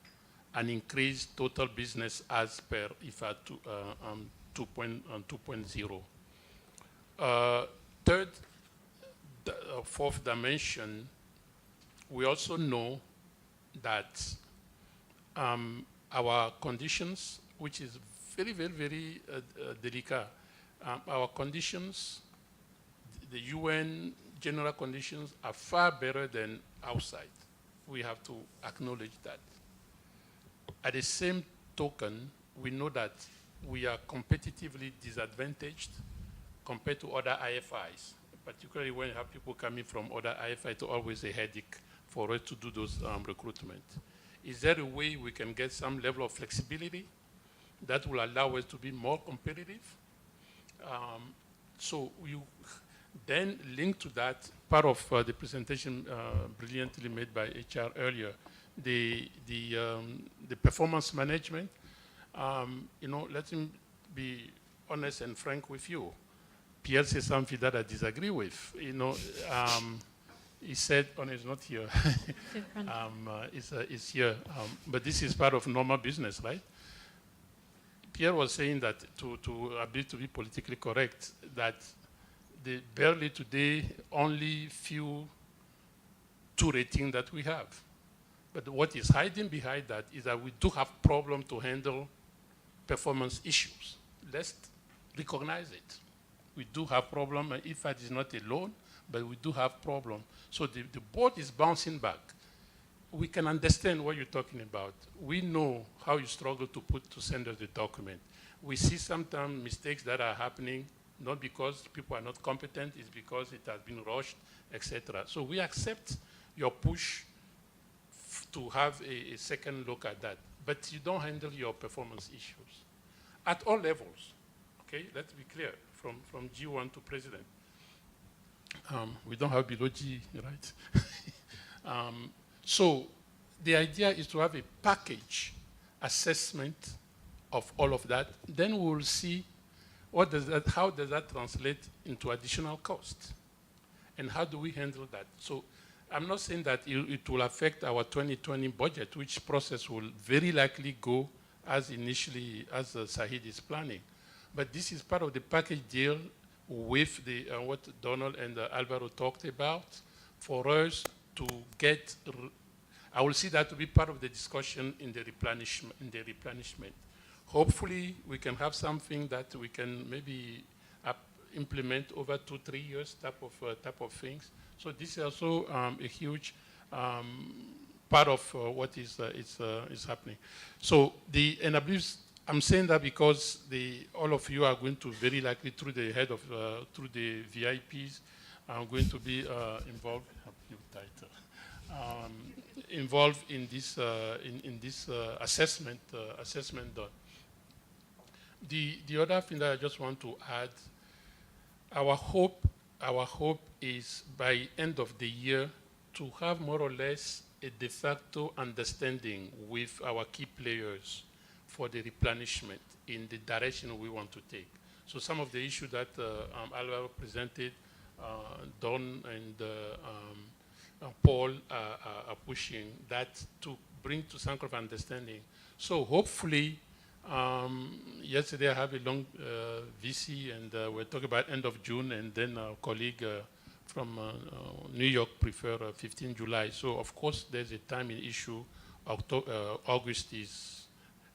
an increased total business as per IFAD 2.0. Third, fourth dimension, we also know that our conditions, which is very delicate. Our conditions, the UN general conditions, are far better than outside. We have to acknowledge that. At the same token, we know that we are competitively disadvantaged compared to other IFIs, particularly when you have people coming from other IFI. It's always a headache for us to do those recruitment. Is there a way we can get some level of flexibility that will allow us to be more competitive? So Then linked to that, part of the presentation brilliantly made by HR earlier, the performance management. Let me be honest and frank with you. Pierre said something that I disagree with. He said, he's not here. It's here. But this is part of normal business, right? Pierre was saying that to be politically correct, that barely today only few 2 rating that we have. But what is hiding behind that is that we do have problem to handle performance issues. Let's recognize it. We do have problem. IFAD is not alone, but we do have problem. So the board is bouncing back. We can understand what you're talking about. We know how you struggle to send us the document. We see sometimes mistakes that are happening, not because people are not competent, it's because it has been rushed, etc. So we accept your push to have a second look at that, but you don't handle your performance issues at all levels. Okay, let's be clear, from G1 to president. We don't have below G, right? So the idea is to have a package assessment of all of that. Then we will see how does that translate into additional cost, and how do we handle that? So I'm not saying that it will affect our 2020 budget, which process will very likely go as Sahid is planning. But this is part of the package deal with what Donald and Alvaro talked about, for us to get, I will see that to be part of the discussion in the replenishment. Hopefully we can have something that we can maybe implement over 2-3 years type of things. So this is also a huge part of what is happening. So and I believe I'm saying that because all of you are going to very likely through the VIPs are going to be involved. Involved in this assessment done. The other thing that I just want to add, our hope is by end of the year to have more or less a de facto understanding with our key players for the replenishment in the direction we want to take. So some of the issues that Alvaro presented, Don and Paul are pushing that to bring to some kind of understanding. So hopefully, yesterday I have a long VC, and we're talking about end of June, and then our colleague from New York prefer 15 July. So of course there's a timing issue. August is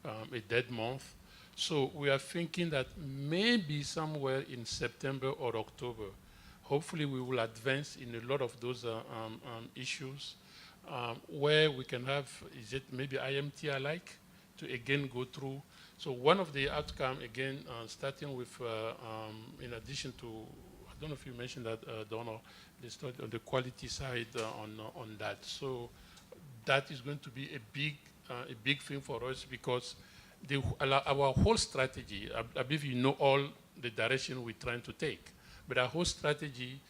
a dead month. So we are thinking that maybe somewhere in September or October, hopefully we will advance in a lot of those issues where we can have, is it maybe IMT-alike, to again go through. So one of the outcome, again, starting with, in addition to, I don't know if you mentioned that, Donald, the study on the quality side on that. So that is going to be a big thing for us, because our whole strategy, I believe you know all the direction we're trying to take, but our whole strategy,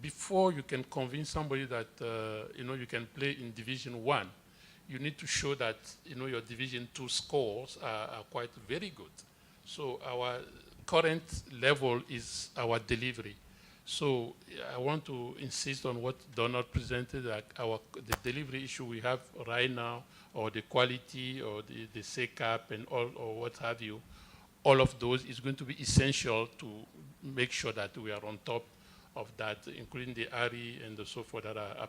before you can convince somebody that you can play in Division 1, you need to show that your Division 2 scores are quite very good. So our current level is our delivery. So I want to insist on what Donald presented, that the delivery issue we have right now, or the quality, or the SECAP and all, or what have you, all of those is going to be essential to make sure that we are on top of that, including the ARI and the so forth that are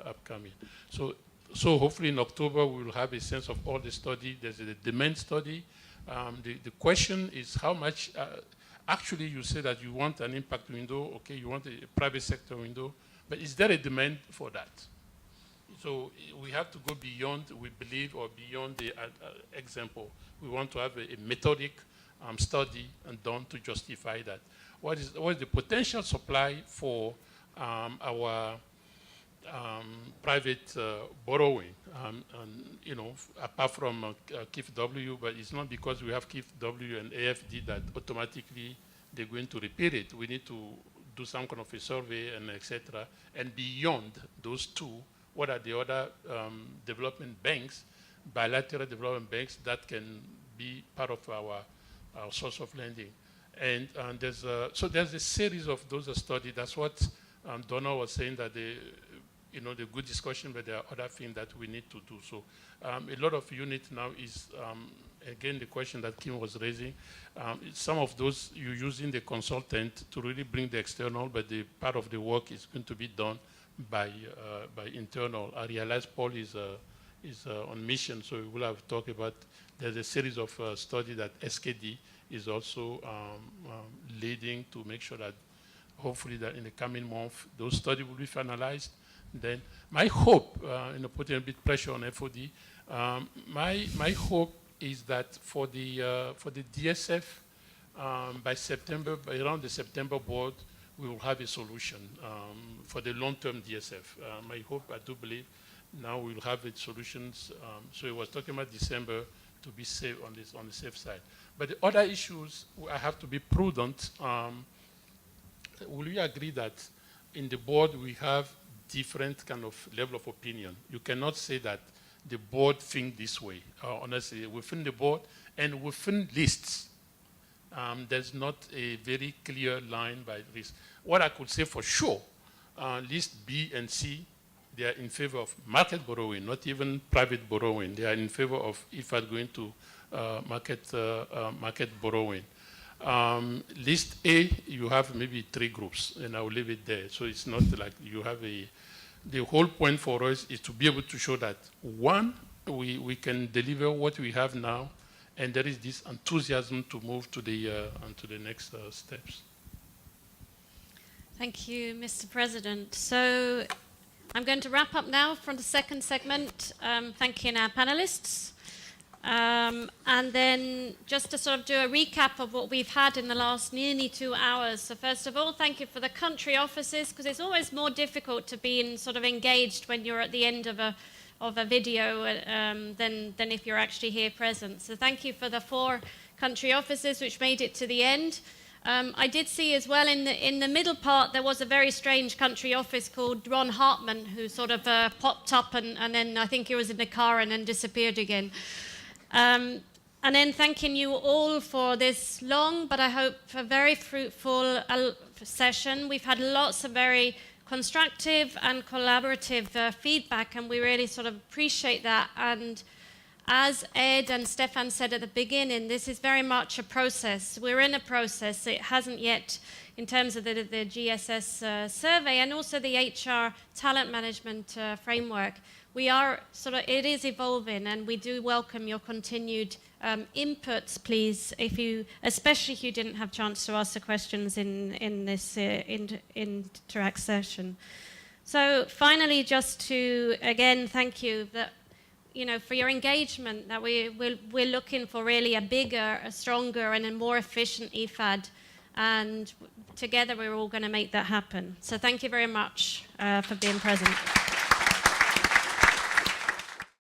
upcoming. So hopefully in October we will have a sense of all the study. There's a demand study. The question is how much, actually you say that you want an impact window, okay, you want a private sector window, but is there a demand for that? So we have to go beyond, we believe, or beyond the example. We want to have a methodic study and done to justify that. What is the potential supply for our private borrowing, apart from KIF-W, but it's not because we have KIF-W and AFD that automatically they're going to repeat it. We need to do some kind of a survey and etc. And beyond those two, what are the other development banks, bilateral development banks that can be part of our source of lending? And there's a series of those studies. That's what Donna was saying, that the good discussion, but there are other things that we need to do. So a lot of unit now is, again, the question that Kim was raising. Some of those you're using the consultant to really bring the external, but the part of the work is going to be done by internal. I realize Paul is on mission, so we will have talked about. There's a series of studies that SKD is also leading to make sure that hopefully that in the coming month those studies will be finalized. Then my hope, putting a bit pressure on FOD, my hope is that for the DSF by September, by around the September board, we will have a solution for the long-term DSF. My hope, I do believe, now we will have the solutions. So he was talking about December to be safe on the safe side. But the other issues, I have to be prudent. Will we agree that in the board we have different kind of level of opinion? You cannot say that the board think this way. Honestly, within the board and within lists, there's not a very clear line by list. What I could say for sure, list B and C, they are in favor of market borrowing, not even private borrowing. They are in favor of IFAD going to market borrowing. List A, you have maybe 3 groups, and I will leave it there. So it's not like you have the whole point for us is to be able to show that, one, we can deliver what we have now, and there is this enthusiasm to move to the next steps. Thank you, Mr. President. So I'm going to wrap up now from the second segment, thanking our panelists. And then just to sort of do a recap of what we've had in the last nearly 2 hours. So first of all, thank you for the country offices, because it's always more difficult to be sort of engaged when you're at the end of a video than if you're actually here present. So thank you for the 4 country offices which made it to the end. I did see as well in the middle part there was a very strange country office called Ron Hartman, who sort of popped up and then I think he was in the car and then disappeared again. And then thanking you all for this long, but I hope a very fruitful session. We've had lots of very constructive and collaborative feedback, and we really sort of appreciate that. And as Ed and Stefan said at the beginning, this is very much a process. We're in a process. It hasn't yet, in terms of the GSS survey and also the HR talent management framework, we are it is evolving, and we do welcome your continued inputs, please, especially if you didn't have a chance to ask the questions in this interact session. So finally, just to again thank you for your engagement, that we're looking for really a bigger, a stronger, and a more efficient IFAD, and together we're all going to make that happen. So thank you very much for being present.